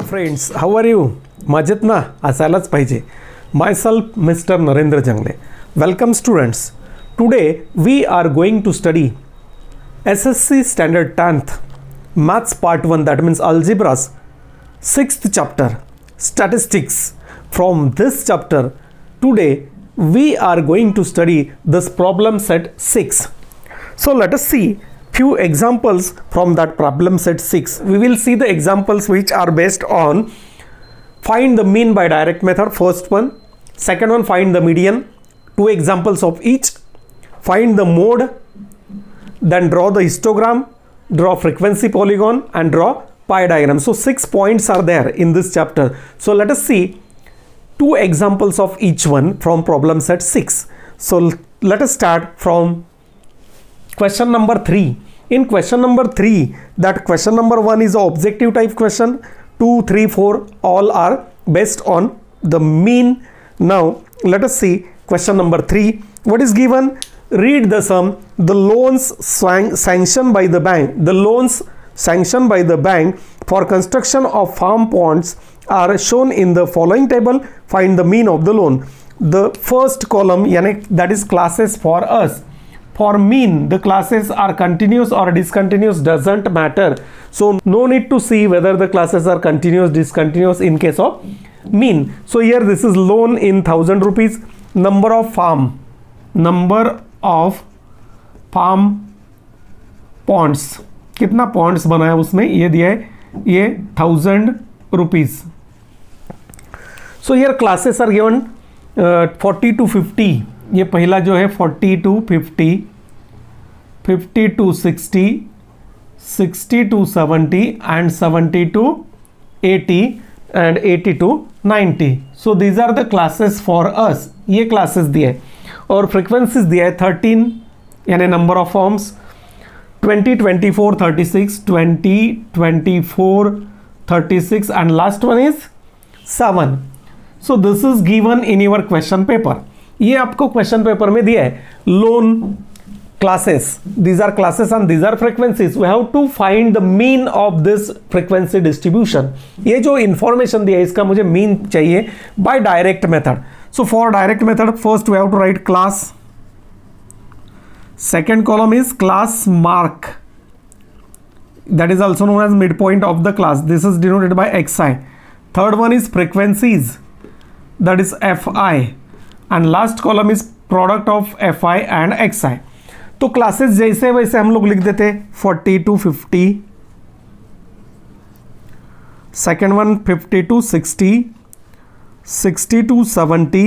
Friends, how are you? मजेत ना? असायलाच पाहिजे. Myself mister Narendra Jangle. Welcome students. Today we are going to study SSC Standard 10th Maths Part 1, that means Algebras, 6th chapter, Statistics. From this chapter, today we are going to study this problem set 6. So let us see few examples from that problem set 6. We will see the examples which are based on find the mean by direct method, first one. Second one, find the median, two examples of each. Find the mode, then draw the histogram, draw frequency polygon, and draw pi diagram. So 6 points are there in this chapter. So let us see two examples of each one from problem set 6. So let us start from question number 3. In question number 3, that question number 1 is an objective type question. 2, 3, 4 all are based on the mean. Now let us see question number 3. What is given? Read the sum. The loans sanctioned by the bank. The loans sanctioned by the bank for construction of farm ponds are shown in the following table. Find the mean of the loan. The first column, that is classes for us. For mean, the classes are continuous or discontinuous, doesn't matter. So no need to see whether the classes are continuous, discontinuous in case of mean. So here this is loan in 1000 rupees. Number of farm ponds, कितना ponds बना है उसमें ये दिया है, ये 1000 rupees. So here classes are given 40 to 50. ये पहला जो है 40 to 50, 50 to 60, 60 to 70 and 70 to 80 and 80 to 90. So these are the classes for us. ये classes दिए और frequencies दिया है 13 यानी number of forms, 20, 24, 36, 20, 24, 36 and last one is 7. So this is given in your question paper. ये आपको question paper में दिया है. Loan classes, these are classes and these are frequencies. We have to find the mean of this frequency distribution. ये जो information दिया है इसका मुझे मीन चाहिए by direct method. So for direct method, first we have to write class. Second column is class mark, that is also known as midpoint of the class. This is denoted by xi. Third one is frequencies, that is fi. And last column is product of fi and xi. तो classes जैसे वैसे हम लोग लिख देते 40 to 50, second one 50 to 60, 60 to 70,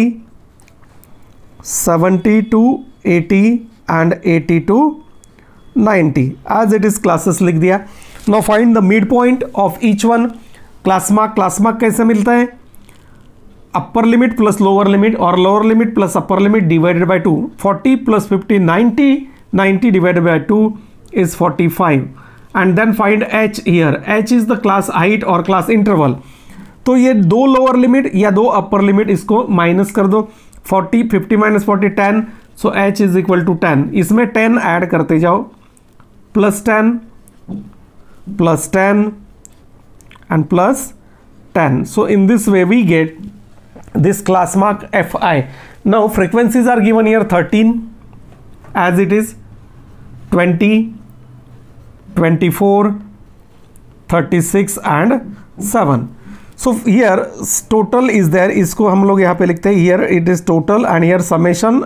70 to 80 and 80 to 90. as it is classes लिख दिया. now find the midpoint of each one. Class mark कैसे मिलता है? Upper limit plus lower limit और lower limit plus upper limit divided by 2. 40 plus 50 90, 90 divided by 2 is 45. and then find h here. h is the class height or class interval. तो ये दो lower limit या दो upper limit इसको minus कर दो. 40, 50 minus 40 10. So h is equal to 10. इसमें 10 add करते जाओ, plus 10 plus 10 and plus 10. so in this way we get this class mark fi. now frequencies are given here 13 as it is, 20, 24, 36 and 7. so here total is there. इसको हम लोग यहाँ पे लिखते हैं here it is total and here summation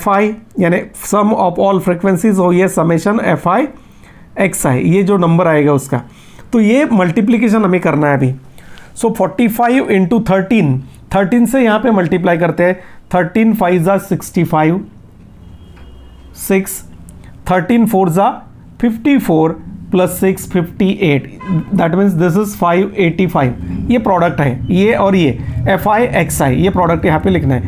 fi यानी sum of all frequencies. और ये summation fi xi, ये जो नंबर आएगा उसका. तो ये मल्टीप्लीकेशन हमें करना है अभी. सो 45 इंटू 13 से यहाँ पे मल्टीप्लाई करते हैं. 13 5 जा 65, 6, 13 4 जा 54 plus 6 58. That means this is 585. ये प्रोडक्ट है, ये और ये fi xi, ये प्रोडक्ट यहाँ पे लिखना है.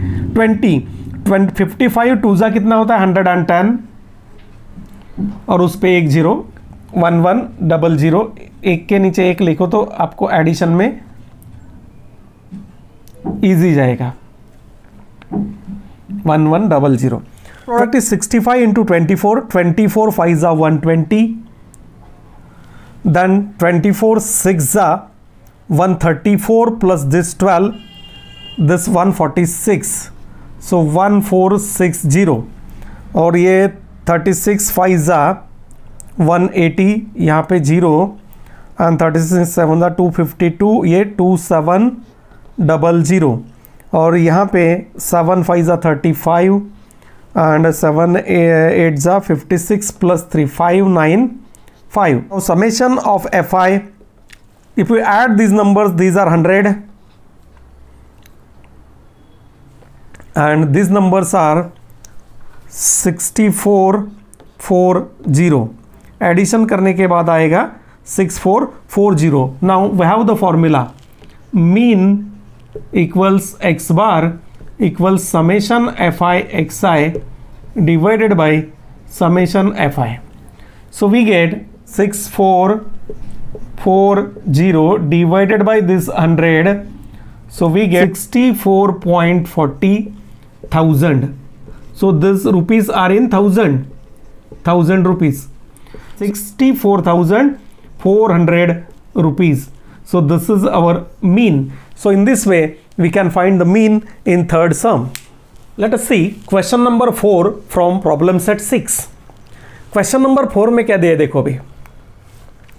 55 2 जा कितना होता है 110 और उस पर एक जीरो 1100. एक के नीचे एक लिखो तो आपको एडिशन में इजी जाएगा. 1100. Product is 65 into 24. 24 5 जा 120, देन 24 6 जा 134 plus this 12, this 146, so 1460, और ये 36 5 जा 180, यहाँ पे 0 एंड 36 7 जा 252, ये 2700, और यहाँ पे 7 5 जा 35 and 7 8 जा 56 plus 3 595. Now summation of Fi, if we add these numbers, these are 100 and these numbers are 6440. Addition करने के बाद आएगा 6440. Now we have the formula mean equals x bar equals summation fi xi divided by summation fi. So we get 6440 divided by this 100, so we get 64.40 thousand. So this rupees are in thousand rupees, 64,400 rupees. So this is our mean. So in this way we can find the mean in third sum. Let us see question number 4 from problem set 6. Question number 4 में क्या दिया देखो अभी.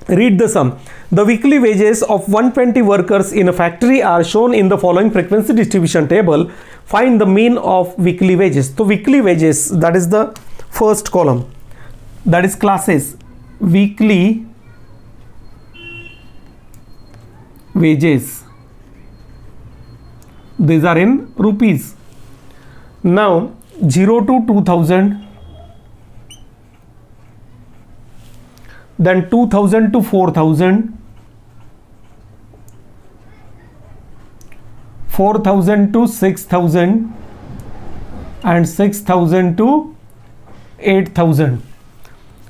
Read the sum. The weekly wages of 120 workers in a factory are shown in the following frequency distribution table. Find the mean of weekly wages. So weekly wages, that is the first column, that is classes. Weekly wages, these are in rupees. Now 0 to 2000, then 2000 to 4000, 4000 to 6000, and 6000 to 8000.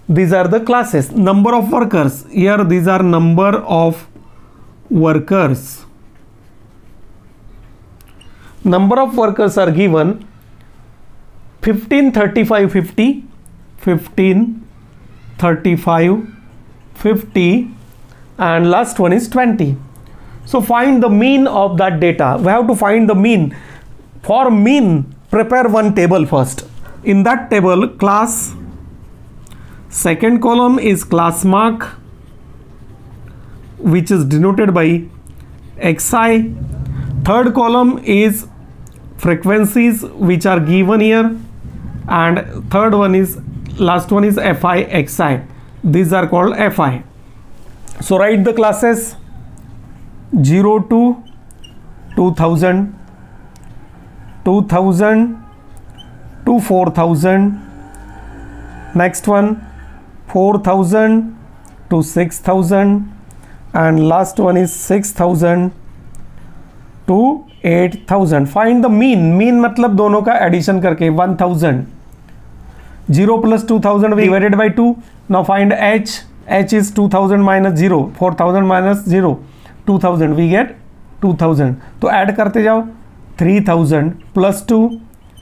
These are the classes. Number of workers, here these are number of workers. Number of workers are given 15, 35, 50, 15, 35, 50, and last one is 20. So find the mean of that data. We have to find the mean. For mean, prepare one table first. In that table, class, second column is class mark, which is denoted by xi. Third column is frequencies which are given here, and third one is, last one is fi xi. These are called fi. So write the classes 0 to 2000, 2000 to 4000, next one 4000 to 6000, and last one is 6000 to 8000. Find the mean. Mean मतलब दोनों का addition करके 1000. 0 plus 2000 divided by 2. Now find h. H is 2000 minus 0. 4000 minus 0. 2000. We get 2000. तो add करते जाओ. 3000 plus 2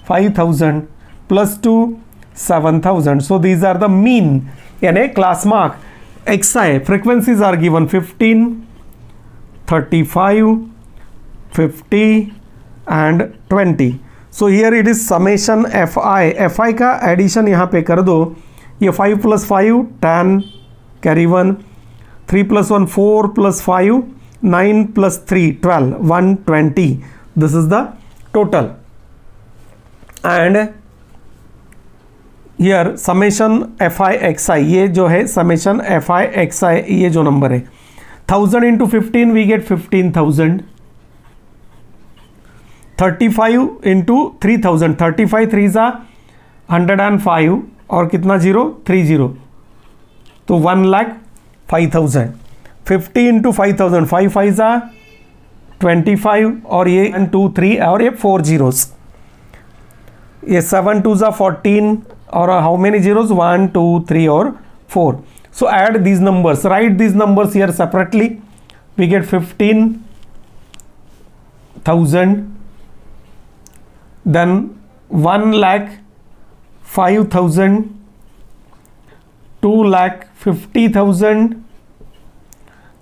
5000 plus 2 7000. So these are the mean. यानी class mark. xi frequencies are given 15, 35, 50 and 20. So here it is summation fi. Fi का addition यहाँ पे कर दो. ये 5 plus 5 10, carry 1, 3 plus 1 4 plus 5 9 plus 3 12, 120. This is the total. And here summation fi xi, ये जो है summation fi xi, ये जो नंबर है 1000 into 15 we get 15,000. 35 into 3000, 35 3s are 105 और कितना 0 30, तो 1,05,000. 50 into 5000, 5 5s are 25 और ये 1 2 3 और ये 4 zeros. ये 7 2s are 14 और how many zeros 1 2 3 और 4. So add these numbers, write these numbers here separately. We get 15,000, then 1,05,000, 2,50,000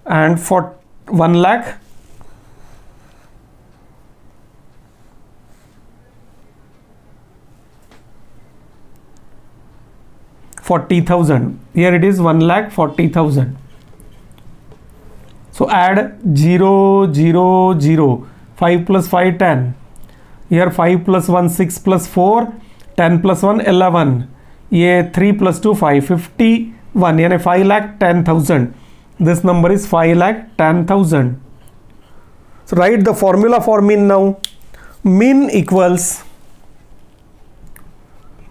and 1,00,000 40,000. Here it is 1,40,000. So add 0, 0, 0. 5 plus 5, 10. Here 5 plus 1, 6 plus 4, 10 plus 1, 11. ये 3 plus 2, 5, 51. यानी 5,10,000. This number is 5,10,000. So write the formula for mean now. Mean equals,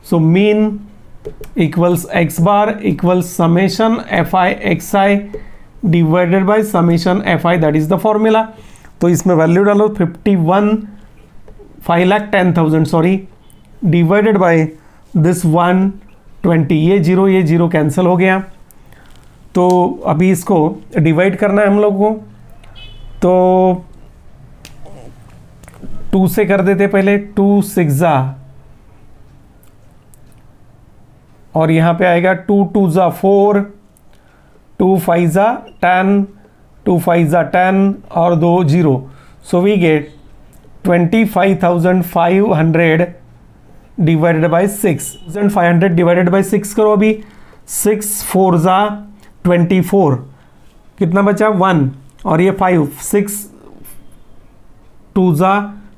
so mean equals x bar equals summation fi xi divided by summation fi, that is the formula. तो इसमें value डालो 5,10,000 sorry, divided by this 120. ये zero cancel हो गया. तो अभी इसको divide करना है हम लोग को. तो 2 से कर देते पहले. 2 6 और यहाँ पे आएगा 2 2 4, 2 5 10, 2 5 10 और 2 0. So we get 25,500 divided by 6. 500 divided by 6 करो अभी. 6 4 24. कितना बचा 1 और ये 5. 6 2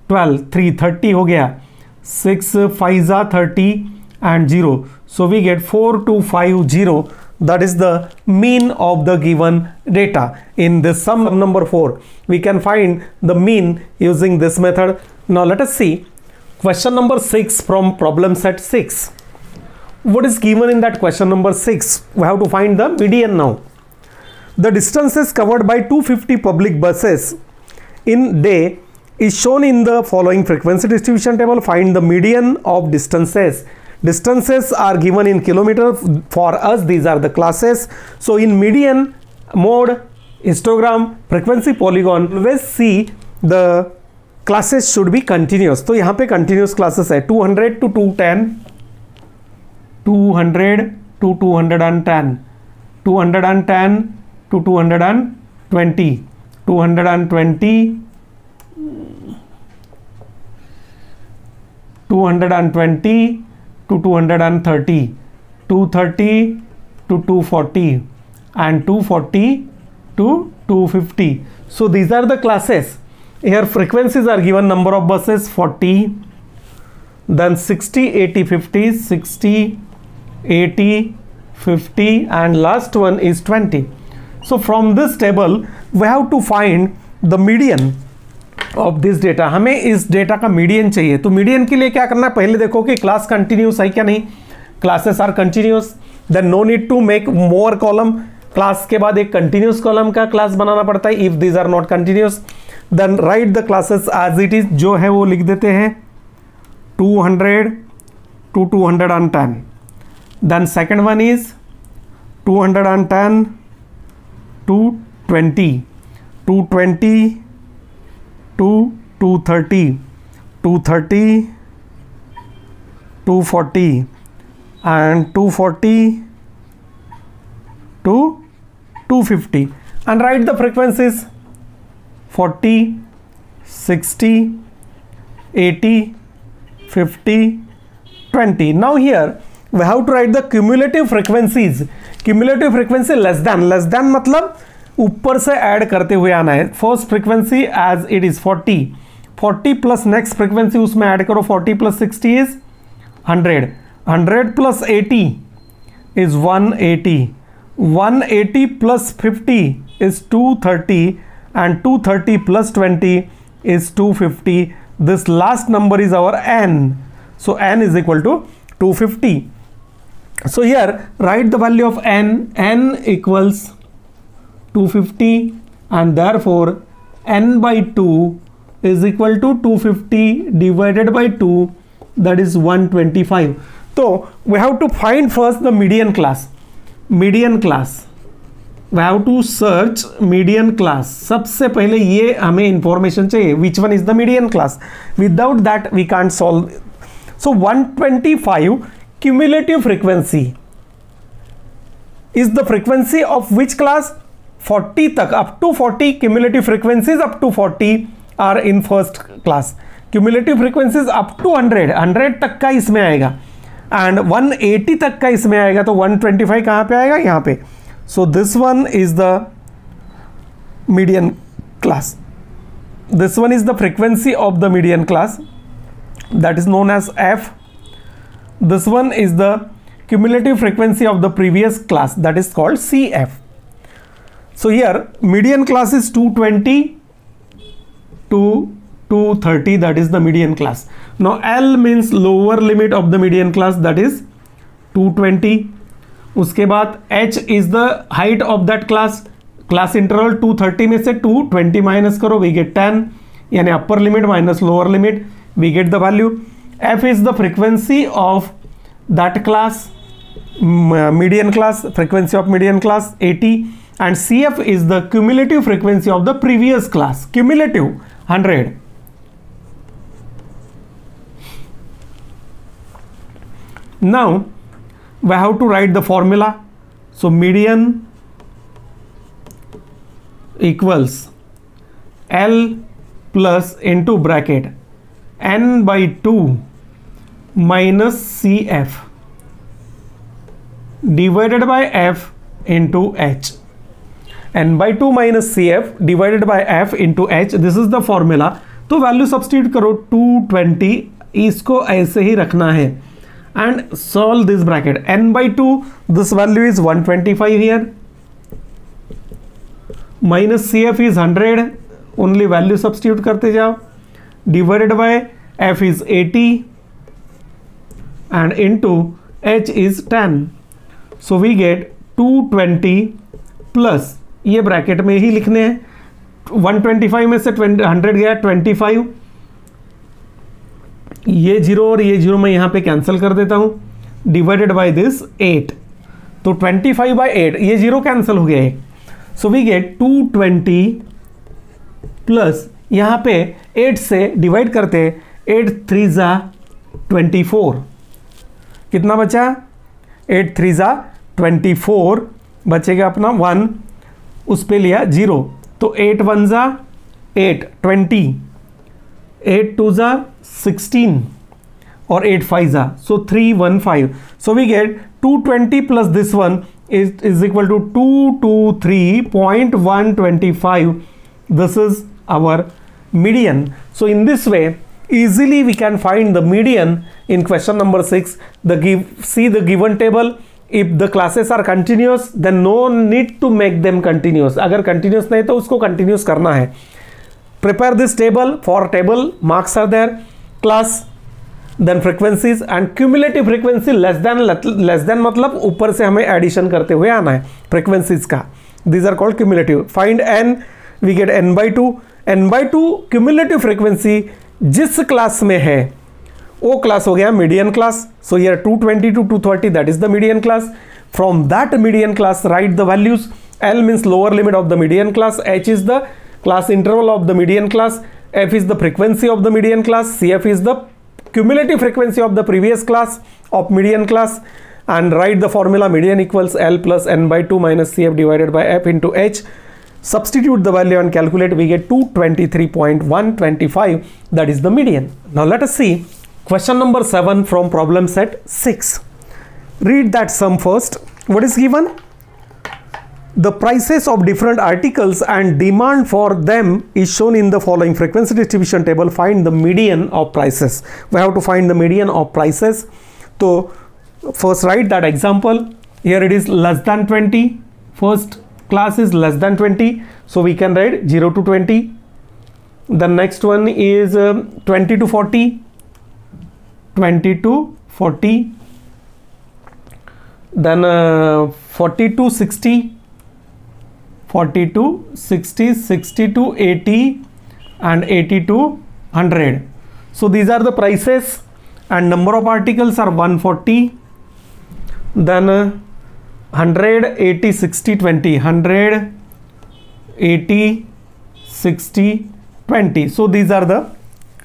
12, 3 30 हो गया. 6 5 30 and 0. So we get 4250. That is the mean of the given data. In this sum number 4, we can find the mean using this method. Now let us see question number 6 from problem set 6. What is given in that question number 6? We have to find the median now. The distances covered by 250 public buses in day is shown in the following frequency distribution table. Find the median of distances. Distances are given in kilometer. For us these are the classes. So in median, mode, histogram, frequency, polygon, always see the classes should be continuous. तो यहाँ पे continuous classes है. 200 to 210, 200 to 210, 210 to 220, 220, 220 to 230, 230 to 240 and 240 to 250. So these are the classes. Here frequencies are given. Number of buses 40, then 60 80 50, 60 80 50 and last one is 20. So from this table we have to find the median of this data. हमें इस data का median चाहिए. तो median के लिए क्या करना है, पहले देखो कि क्लास कंटिन्यूस है क्या नहीं. Classes are continuous, then no need to make more column. Class के बाद एक कंटिन्यूस कॉलम का क्लास बनाना पड़ता है. If these are not continuous then write the classes as it is. जो है वो लिख देते हैं 200 to 210. Then second one is 210 to 20, 220 to 230, 230 240 and 240 to 250 and write the frequencies 40, 60, 80, 50, 20. Now here we have to write the cumulative frequencies. Cumulative frequency less than मतलब ऊपर से add करते हुए आना है. First frequency as it is 40, 40 plus next frequency उसमें add करो. 40 plus 60 is 100, 100 plus 80 is 180, 180 plus 50 is 230 and 230 plus 20 is 250. This last number is our n. So n is equal to 250. So here write the value of n. N equals 250 and therefore n by 2 is equal to 250 divided by 2, that is 125. So we have to find first the median class. Median class we have to search median class. सबसे पहले ये हमें information चाहिए which one is the median class. Without that we can't solve. So 125 cumulative frequency is the frequency of which class? 40 तक, up to 40 cumulative frequencies up to 40 are in first class. Cumulative frequencies up to 100 तक का इसमें आएगा. And 180 तक का इसमें आएगा, तो 125 कहाँ पे आएगा, यहाँ पे. So this one is the median class. This one is the frequency of the median class, that is known as f. This one is the cumulative frequency of the previous class, that is called cf. So here median class is 220 to 230, that is the median class. Now L means lower limit of the median class, that is 220. उसके बाद h is the height of that class. Class interval 230 में से 220 minus करो, we get 10, यानी upper limit minus lower limit, we get the value. F is the frequency of that class, median class, frequency of median class 80, and CF is the cumulative frequency of the previous class, cumulative 100. Now we have to write the formula. So median equals L plus into bracket n by 2 minus CF divided by F into H. n by 2 minus CF divided by F into H, this is the formula. तो value substitute करो 220, इसको ऐसे ही रखना है and solve this bracket. n by 2, this value is 125 here, minus CF is 100, only value substitute करते जाओ, divided by F is 80 and into H is 10. So we get 220 plus, ये bracket में ही लिखने हैं, 125 में से 100 गया 25, ये जीरो और ये जीरो मैं यहाँ पे कैंसिल कर देता हूँ, डिवाइडेड बाय दिस 8, तो 25 by 8, ये जीरो कैंसिल हो गया एक. सो वी गेट 220 प्लस यहाँ पे 8 से डिवाइड करते, 8 3 जा 24, कितना बचा, 8 3 जा 24, बचेगा अपना 1, उस पे लिया 0, तो 8 1 जा 8 20, 8 2 जा 16 और 8 5 जा, so 315. So we get 220 plus this one is equal to 223.125. This is our median. So in this way easily we can find the median in question number 6. See the given table. If the classes are continuous, then no need to make them continuous. अगर continuous नहीं तो उसको continuous करना है. Prepare this table. For table marks are there, class, then frequencies and cumulative frequency less than मतलब ऊपर से हमें एडिशन करते हुए आना है frequencies का. These are called cumulative. Find n, we get n by 2. n by 2 cumulative frequency जिस क्लास में है वो क्लास हो गया median class. So here 220 to 230, that is the median class. From that median class write the values. L means lower limit of the median class, H is the class interval of the median class, F is the frequency of the median class, CF is the cumulative frequency of the previous class of median class, and write the formula median equals L plus n by 2 minus CF divided by F into H. Substitute the value and calculate, we get 223.125, that is the median. Now let us see question number 7 from problem set 6. Read that sum first. What is given? The prices of different articles and demand for them is shown in the following frequency distribution table. Find the median of prices. We have to find the median of prices. So first write that example. Here it is less than 20. First class is less than 20. So we can write 0 to 20. The next one is 20 to 40. 20 to 40. Then 40 to 60. 40 to 60, 60 to 80 and 80 to 100. So these are the prices and number of articles are 140. Then 100, 80, 60, 20. 100, 80, 60, 20. So these are the,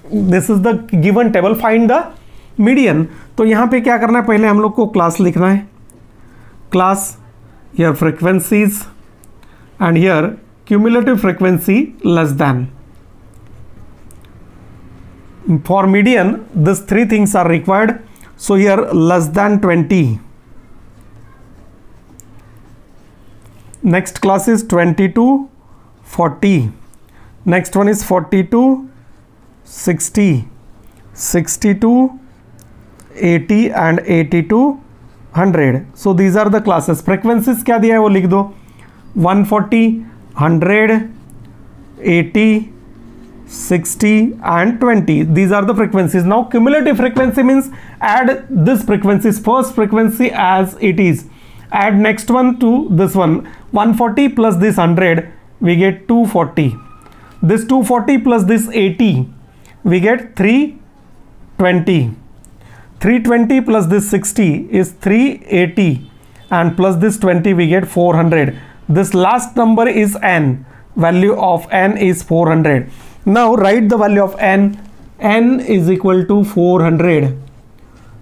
this is the given table. Find the median. तो यहाँ पे क्या करना है, पहले हम लोग को क्लास लिखना है. Class, here frequencies, and here cumulative frequency less than. For median, these three things are required. So here less than 20. Next class is 20 to 40. Next one is 40 to 60, 60 to 80 and 80 to 100. So these are the classes. Frequencies क्या दिया है वो लिख दो. 140, 100, 80, 60 and 20. These are the frequencies. Now cumulative frequency means add this frequencies, first frequency as it is, add next one to this one. 140 plus this 100 we get 240. This 240 plus this 80 we get 320. 320 plus this 60 is 380 and plus this 20 we get 400. This last number is n. Value of n is 400. Now write the value of n. N is equal to 400.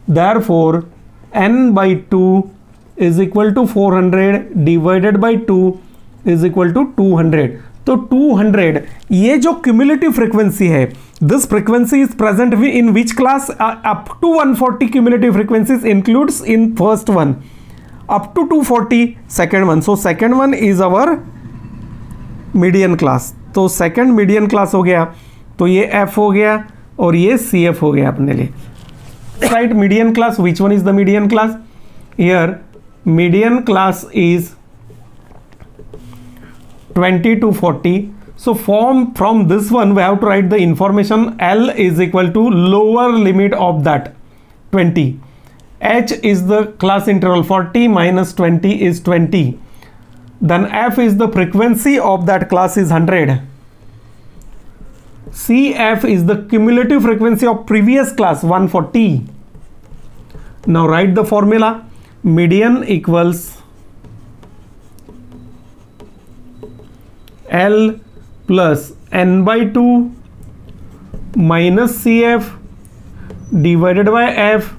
Therefore n by 2 is equal to 400 divided by 2 is equal to 200. तो 200 ये जो cumulative frequency है, this frequency is present in which class? Up to 140 cumulative frequencies includes in first one, up to 240 second one. So second one is our median class. तो second median class हो गया, तो ये F हो गया और ये CF हो गया अपने लिए. Right, median class. Which one is the median class? Here median class is 20 to 40. So from this one we have to write the information. L is equal to lower limit of that 20. H is the class interval. 40 minus 20 is 20. Then F is the frequency of that class is 100. CF is the cumulative frequency of previous class 140. Now write the formula. Median equals L plus n by 2 minus CF divided by F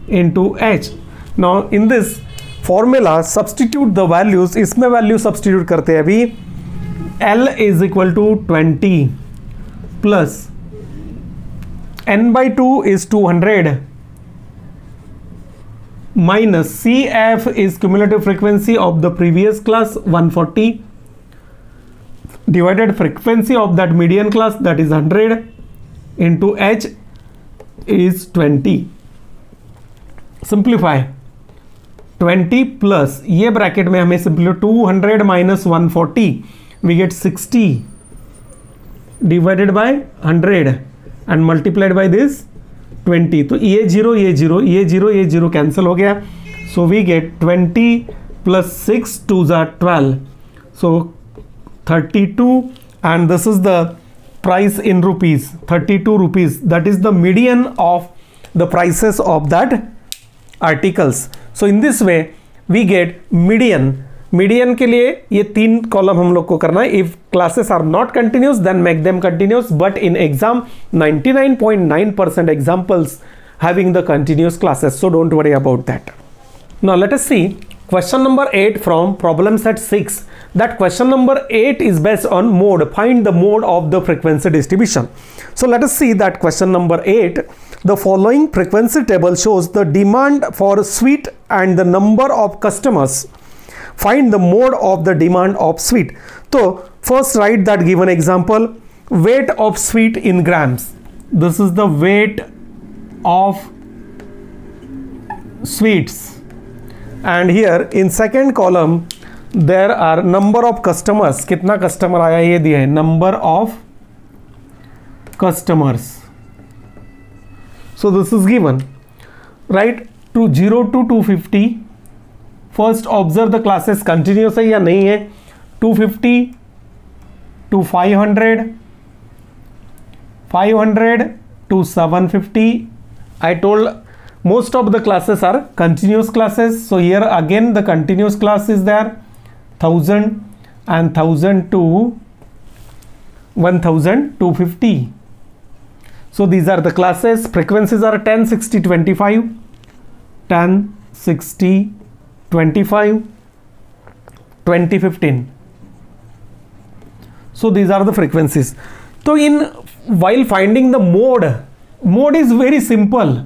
into H. Now in this formula substitute the values. इसमें value substitute करते हैं अभी. L is equal to 20 plus n by 2 is 200 minus CF is cumulative frequency of the previous class 140 divided frequency of that median class that is 100 into H is 20. Simplify. 20 plus ये bracket में हमें simply 200 minus 140 we get 60 divided by 100 and multiplied by this 20. तो ये 0 ये 0 ये 0 ये 0 cancel हो गया. So we get 20 plus 6 2s are 12. So 32 and this is the price in rupees, 32 rupees. That is the median of the prices of that articles. So in this way we get median. Median के लिए ये 3 column हम लोग को करना है. If classes are not continuous then make them continuous, but in exam 99.9% examples having the continuous classes, so don't worry about that. Now let us see question number 8 from problem set 6. That question number 8 is based on mode. Find the mode of the frequency distribution. So let us see that question number 8. The following frequency table shows the demand for sweet and the number of customers. Find the mode of the demand of sweet. So first write that given example. Weight of sweet in grams. This is the weight of sweets. And here in second column there are number of customers. कितना customer आया ये दिया है. Number of customers. So this is given. Right, to 0 to 250. First observe the classes continuous है या नहीं है. 250 to 500, 500 to 750. I told most of the classes are continuous classes. So here again the continuous class is there. 1000 and 1000 to 1250. So these are the classes. Frequencies are 10, 60, 25, 10, 60, 25, 20, 15. So these are the frequencies. So while finding the mode is very simple.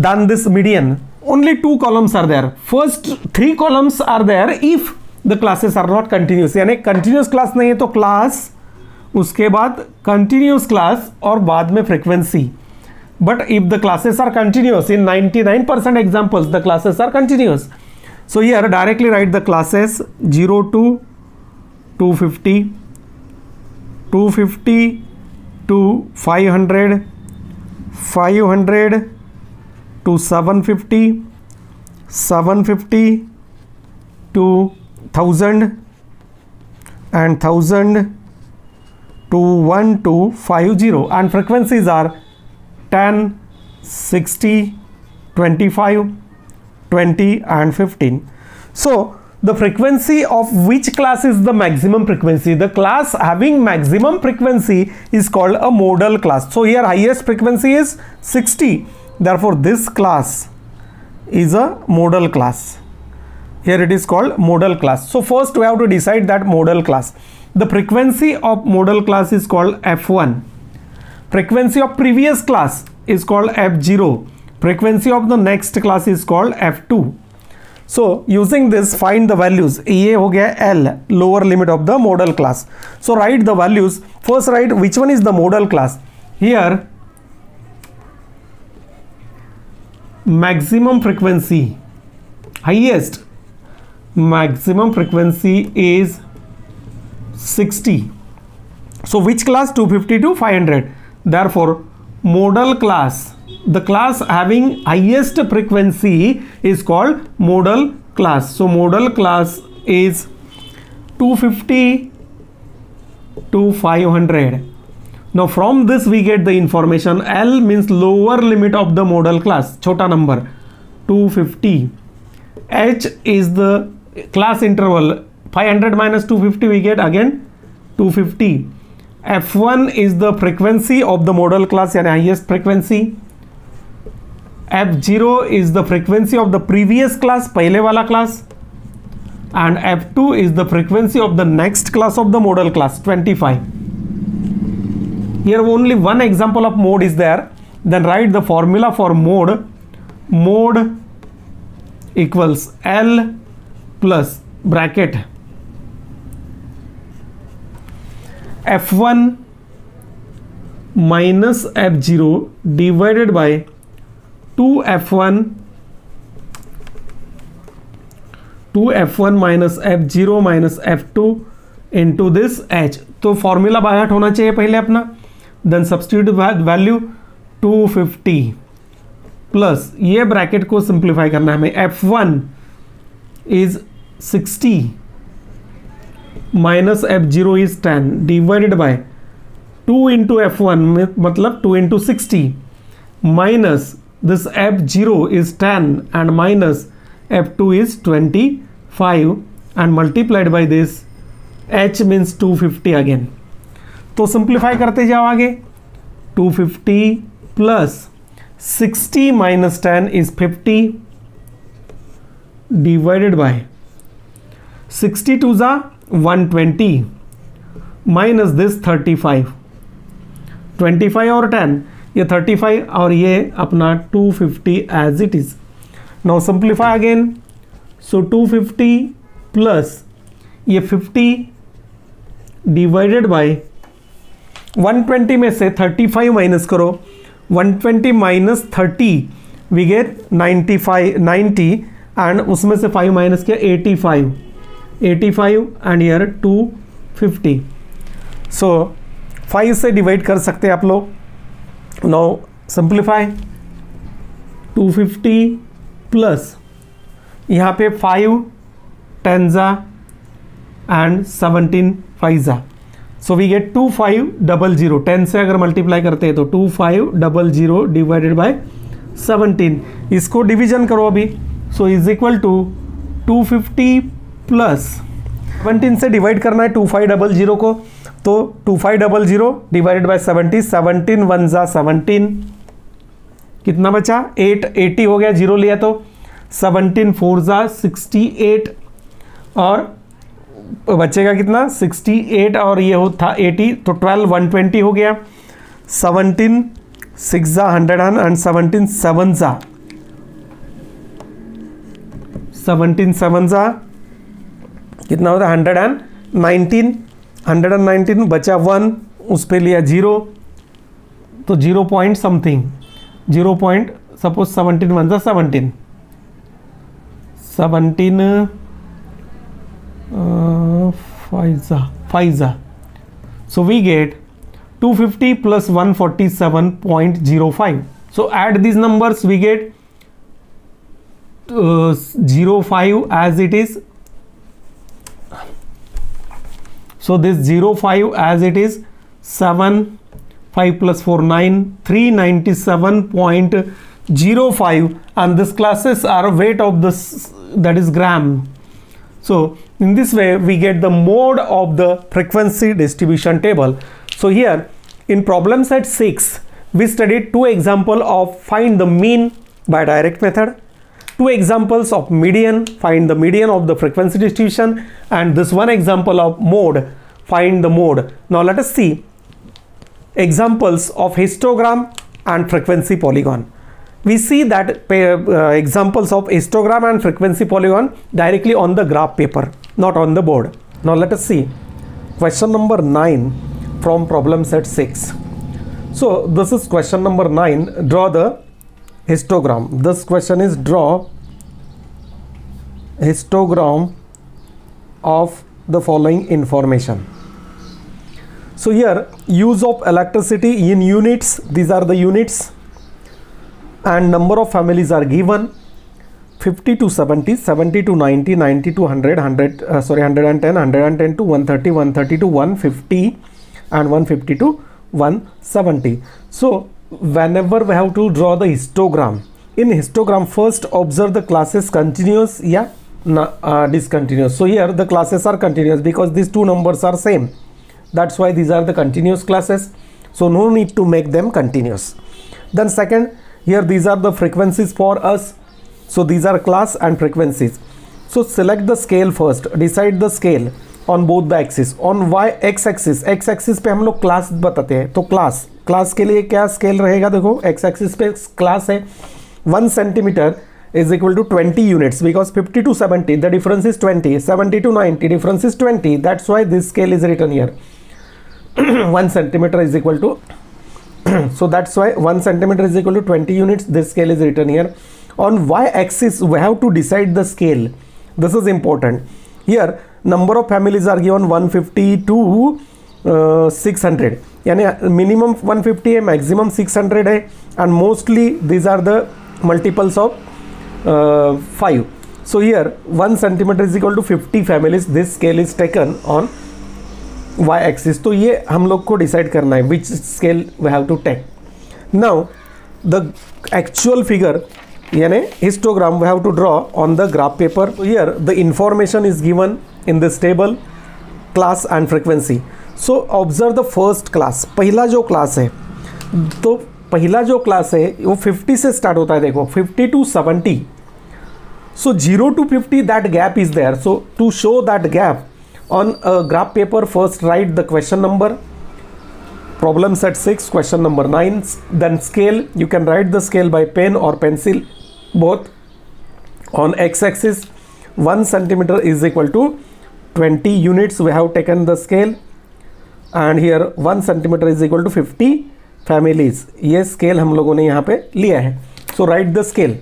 than this median. Only 2 columns are there. First 3 columns are there if the classes are not continuous. यानी continuous class नहीं है तो class, उसके बाद continuous class और बाद में frequency. But if the classes are continuous, in 99% examples the classes are continuous. So here directly write the classes 0 to 250, 250 to 500, 500 to 750, 750 to 1000, and 1000 to 1250, and frequencies are 10, 60, 25, 20 and 15. So the frequency of which class is the maximum frequency? The class having maximum frequency is called a modal class. So here highest frequency is 60. Therefore this class is a modal class. Here it is called modal class. So first we have to decide that modal class. The frequency of modal class is called F1. Frequency of previous class is called F0. Frequency of the next class is called F2. So using this find the values. ये हो गया L, lower limit of the modal class. So write the values. First write which one is the modal class. Here maximum frequency, highest maximum frequency is 60. So which class? 250 to 500. Therefore modal class, the class having highest frequency is called modal class. So modal class is 250 to 500. Now from this we get the information. L means lower limit of the modal class, chota number 250. H is the class interval, 500 minus 250 we get again 250. F1 is the frequency of the modal class, yani highest frequency. F0 is the frequency of the previous class, pehle wala class. And F2 is the frequency of the next class of the modal class, 25. Here only one example of mode is there. Then write the formula for mode. Mode equals L plus bracket F1 minus F0 divided by 2F1 minus F0 minus F2 into this H. तो formula by heart होना चाहिए पहले अपना. Then substitute value 250 plus ये bracket को simplify करना है हमें. F1 is 60 minus F0 is 10 divided by 2 into F1 मतलब 2 into 60 minus this F0 is 10 and minus F2 is 25 and multiplied by this H means 250 again. तो simplify करते जाओ आगे. 250 plus 60 minus 10 is 50 divided by 62 जा 120 minus this 35. 25 और 10 ये 35 और ये अपना 250 as it is. Now simplify again. So 250 plus ये 50 divided by 120 में से 35 माइनस करो. 120 माइनस 30 we get 90 and उसमें से 5 माइनस किया 85 and here 250. So 5 से डिवाइड कर सकते हैं आप लोग. Now simplify. 250 प्लस यहाँ पे 5 10 जा and 17 5 जा. So we get 2500. 10 से अगर मल्टीप्लाई करते हैं तो 2500 डिवाइडेड बाय 17. इसको डिवीजन करो अभी. So is equal to 250 plus 17 से डिवाइड करना है 2500 को. तो 2500 डिवाइडेड बाय 17. 17 1 जा 17. कितना बचा 80 हो गया. 0 लिया तो 17 4 जा 68 और बचेगा कितना 68 और ये हो था 80 तो 12 120 हो गया. 17 6 जा 100 एंड 17 7 जा 17 7 जा कितना होता है 119, 119 बचा 1, उस पे लिया 0, तो 0 पॉइंट समथिंग, 0 पॉइंट सपोज 17 1 जा 17, 17 5 जा, so we get 250 plus 147.05. so add these numbers, we get 05 as it is. So this 05 as it is 7, 5 plus 4 9, 397.05, and this classes are weight of this, that is gram. So in this way we get the mode of the frequency distribution table. So here in problem set 6 we studied 2 examples of find the mean by direct method, 2 examples of median, find the median of the frequency distribution, and this one example of mode, find the mode. Now let us see examples of histogram and frequency polygon. We see that examples of histogram and frequency polygon directly on the graph paper, not on the board. Now let us see question number 9 from problem set 6. So this is question number 9. Draw the histogram. This question is draw histogram of the following information. So here use of electricity in units, these are the units, and number of families are given 50 to 70, 70 to 90, 90 to 100, 110, 110 to 130, 130 to 150, and 150 to 170. So whenever we have to draw the histogram, in histogram first observe the classes continuous या discontinuous. So here the classes are continuous because these two numbers are same, that's why these are the continuous classes, so no need to make them continuous. Then second, here these are the frequencies for us, so these are class and frequencies. So select the scale first, decide the scale on both the axis. On x axis पे हम लोग class बताते हैं, तो class के लिए क्या scale रहेगा, देखो x axis पे क्लास है 1 centimeter is equal to 20 units because 50 to 70 the difference is 20, 70 to 90 difference is 20, that's why this scale is written here. 1 centimeter is equal to so that's why 1 centimeter is equal to 20 units, this scale is written here. On y axis we have to decide the scale, this is important. Here number of families are given 150 to 600, यानी minimum 150 है, maximum 600 है, and mostly these are the multiples of 5. So here 1 centimeter is equal to 50 families, this scale is taken on y axis. तो ये हम लोग को decide करना है which scale we have to take. Now the actual figure यानी histogram we have to draw on the graph paper. So here the information is given in this table, class and frequency. So observe the first class, पहला जो class है, तो पहला जो class है वो 50 से स्टार्ट होता है, देखो 50 to 70. So 0 to 50 that gap is there. So to show that gap on a graph paper, first write the question number, problem set 6 question number 9, then scale, you can write the scale by pen or pencil both. On x-axis 1 centimeter is equal to 20 units, we have taken the scale, and here 1 centimeter is equal to 50 families, ये scale हम लोगों ने यहाँ पे लिया है. So write the scale.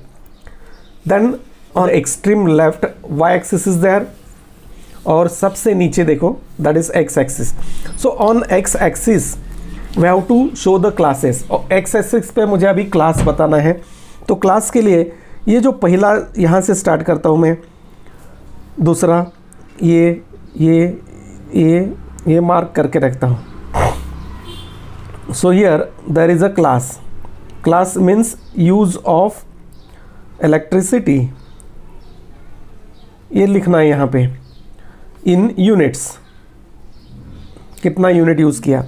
Then on extreme left y axis is there, और सबसे नीचे देखो that is x axis. So on x axis we have to show the classes, और x axis पे मुझे अभी क्लास बताना है. तो क्लास के लिए ये जो पहला यहाँ से स्टार्ट करता हूँ मैं, दूसरा ये मार्क करके रखता हूँ. So here there is a class. Class means use of electricity, ये लिखना है यहाँ पे in units, कितना यूनिट यूज़ किया.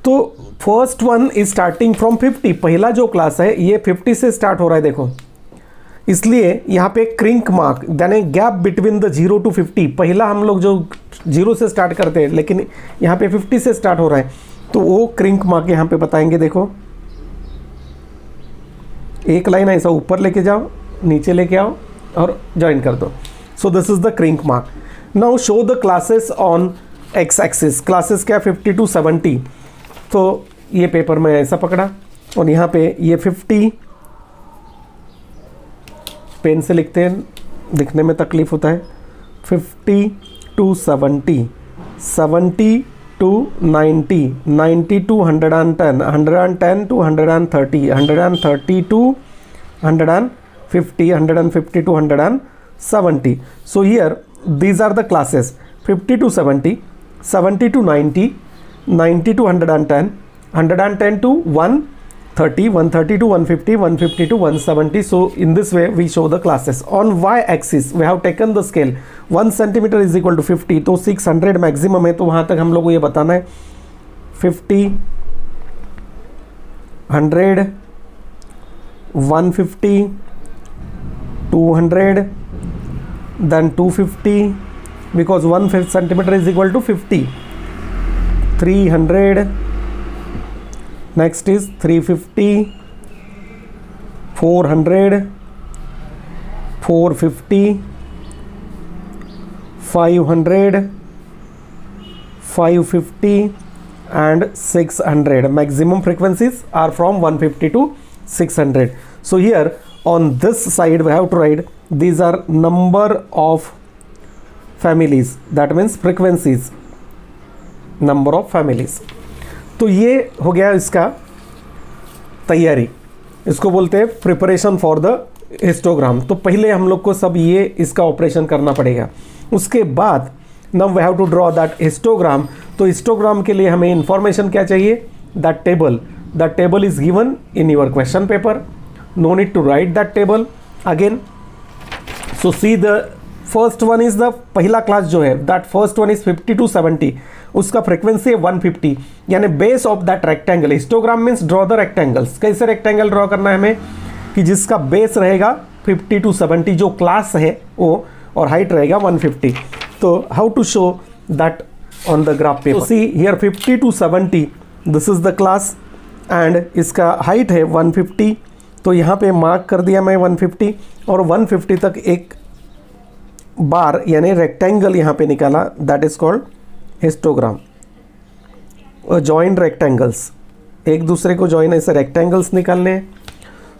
तो first one is starting from 50, पहला जो क्लास है ये 50 से स्टार्ट हो रहा है, देखो इसलिए यहाँ पे क्रिंक मार्क यानी गैप बिटवीन द 0 to 50. पहला हम लोग जो 0 से स्टार्ट करते हैं लेकिन यहाँ पे 50 से स्टार्ट हो रहा है, तो वो क्रिंक मार्क यहाँ पे बताएंगे. देखो एक लाइन ऐसा ऊपर लेके जाओ, नीचे लेके आओ, और ज्वाइन कर दो। सो this is the Crick mark. Now show the classes on X axis. Classes क्या 50 to 70, तो ये पेपर में ऐसा पकड़ा और यहाँ पे ये 50 पेन से लिखते हैं, दिखने में तकलीफ होता है। 50 to 70, 70 to 90, 90 to 110, 110 to 130, 130 to 150, 150 to 170. So here these are the classes 50 to 70, 70 to 90, 90 to 110, 110 to 130, 130 to 150, 150 to 170. So in this way we show the classes. On y axis we have taken the scale 1 centimeter is equal to 50, तो 600 maximum है, तो वहाँ तक हम लोग को ये बताना है 50, 100, 150, 200, then 250, because 1 centimeter is equal to 50, 300, next is 350, 400, 450, 500, 550 and 600. Maximum frequencies are from 150 to 600. So here on this side we have to write these are number of families, that means frequencies, number of families. तो ये हो गया इसका तैयारी, इसको बोलते हैं preparation for the histogram. तो पहले हम लोग को सब ये इसका ऑपरेशन करना पड़ेगा, उसके बाद now we have to draw that histogram. तो हिस्टोग्राम के लिए हमें इंफॉर्मेशन क्या चाहिए, that table is given in your question paper, no need to write that table again. So see the first one is the पहला class जो है, that first one is 50 to 70, उसका फ्रीक्वेंसी है 150, यानी base of that rectangle. Histogram means draw the rectangles. कैसे rectangle draw करना है हमें, कि जिसका बेस रहेगा 50 to 70 जो क्लास है वो, और हाइट रहेगा 150। तो how to show that on the graph paper, see here 50 to 70 this is the class and इसका हाइट है 150, तो यहाँ पे मार्क कर दिया मैं 150, और 150 तक एक बार यानी रेक्टेंगल यहाँ पे निकाला, that is called histogram. Joint rectangles, एक दूसरे को जॉइन ऐसे रेक्टेंगल्स निकालने।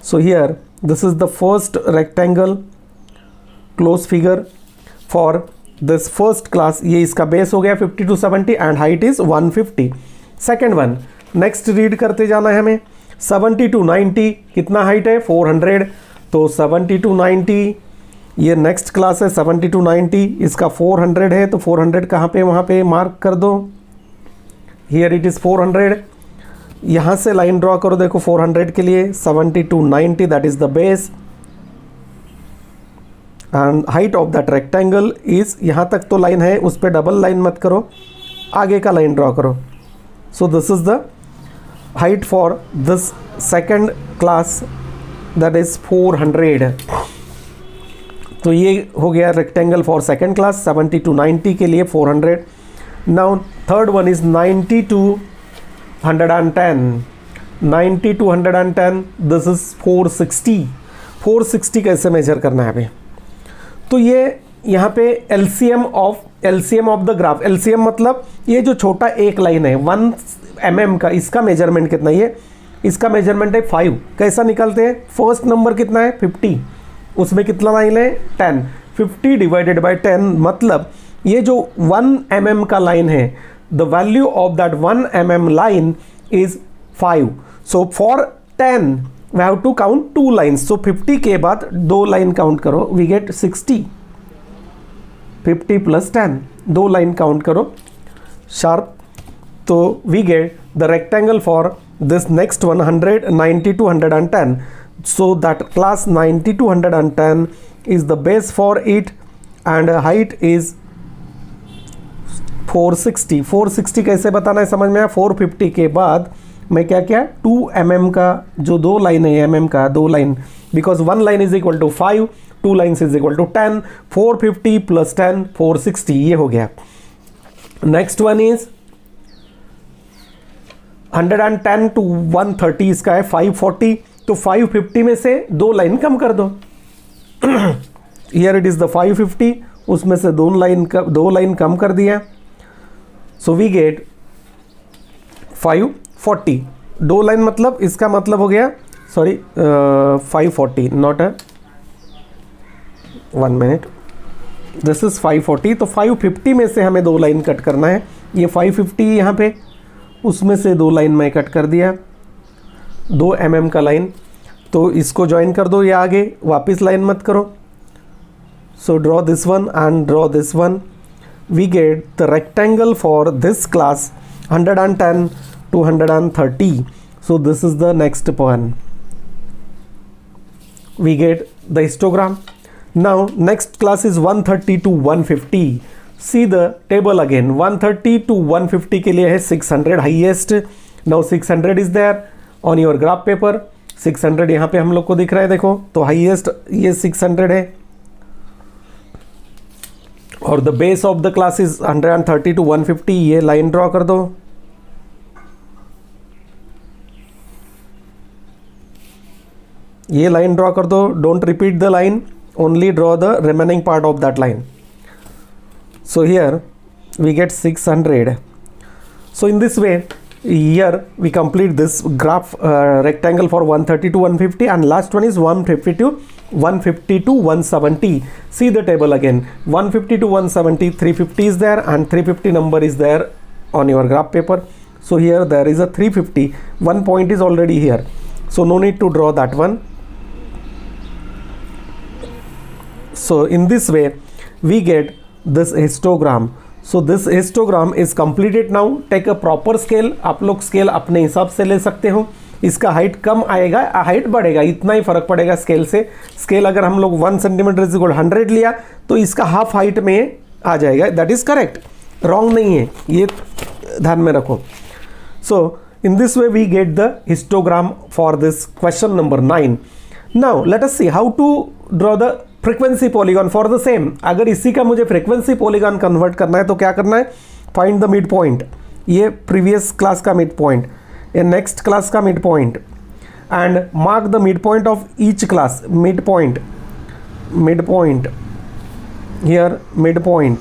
सो here this is the first rectangle close figure for this first class, ये इसका बेस हो गया 50 to 70 and height is 150। Second one, next read करते जाना है हमें, 70 to 90 कितना हाइट है 400, तो 70 to 90 ये नेक्स्ट क्लास है 70 to 90, इसका 400 है, तो 400 कहाँ पे, वहाँ पे मार्क कर दो, हियर इट इज़ 400। यहाँ से लाइन ड्रॉ करो, देखो 400 के लिए 70 to 90 that is the base and height of that rectangle is, यहाँ तक तो लाइन है, उस पर डबल लाइन मत करो, आगे का लाइन ड्रॉ करो। So this is the height for this second class that is 400। तो ये हो गया rectangle for second class 70 to 90 के लिए 400। Now third one is 90 to 110, 90 to 110 this is 460। 460 कैसे मेजर करना है अभी, तो ये यहाँ पे LCM of the graph, LCM मतलब ये जो छोटा एक लाइन है 1 mm का, इसका मेजरमेंट कितना, ये इसका मेजरमेंट है 5। कैसा निकालते हैं, फर्स्ट नंबर कितना है 50, उसमें कितना लाइन है 10, 50 डिवाइडेड बाय 10 मतलब ये जो 1 mm का लाइन है, the value of that 1 mm line is 5। So for 10 we have to count 2 lines. So 50 के बाद 2 लाइन काउंट करो, we get 60, 50 plus 10, 2 line count करो शार्प, तो we get the rectangle for this next one 90 to 110। So that class 90 to 110 is the base for it and height is 460। 460 कैसे बताना है समझ में आया। 450 के बाद मैं क्या क्या 2 mm का जो 2 लाइन है mm का 2 line, because 1 line is equal to 5, 2 lines is equal to 10, 450 plus 10 460, ये हो गया। नेक्स्ट वन इज 110 to 130, इसका है 540, तो 550 में से 2 लाइन कम कर दो हियर इट इज़ द 550, उसमें से दो लाइन कम कर दिया, सो वी गेट 540. 2 लाइन मतलब इसका मतलब हो गया, sorry 540 not 1 minute, this is 540. तो 550 में से हमें 2 लाइन कट करना है. ये 550 यहाँ पे, उसमें से 2 लाइन में कट कर दिया, 2 mm का लाइन. तो इसको ज्वाइन कर दो, ये आगे वापस लाइन मत करो. So draw this one and draw this one. We get the rectangle for this class 110 to 130. So this is the next one. We get the histogram. Now next class is 130 to 150. See the table again. 130 to 150 के लिए है 600 highest. Now 600 is there on your graph paper. 600 यहाँ पे हम लोग को दिख रहा है, देखो तो highest ये 600 है, और the base of the class is 130 to 150. ये लाइन ड्रॉ कर दो. ये लाइन ड्रॉ कर दो. Don't repeat the line, only draw the remaining part of that line. So here we get 600. So in this way here we complete this graph rectangle for 130 to 150, and last one is 150 to 170. See the table again. 150 to 170, 350 is there, and 350 number is there on your graph paper. So here there is a 350. One point is already here, so no need to draw that one. So in this way we get this histogram. So this histogram is completed. now take a proper scale. आप लोग scale अपने हिसाब से ले सकते हो. इसका height कम आएगा, हाइट बढ़ेगा, इतना ही फर्क पड़ेगा स्केल से. स्केल अगर हम लोग 1 सेंटीमीटर इज इक्वल 100 लिया तो इसका हाफ हाइट में आ जाएगा. दैट इज करेक्ट, रॉन्ग नहीं है, ये ध्यान में रखो. सो in this way we get the histogram for this question number 9. now let us see how to draw the frequency polygon for the same. अगर इसी का मुझे frequency polygon convert करना है तो क्या करना है, find the midpoint. ये previous class का midpoint, ये next class का midpoint, and mark the midpoint of each class. midpoint here, midpoint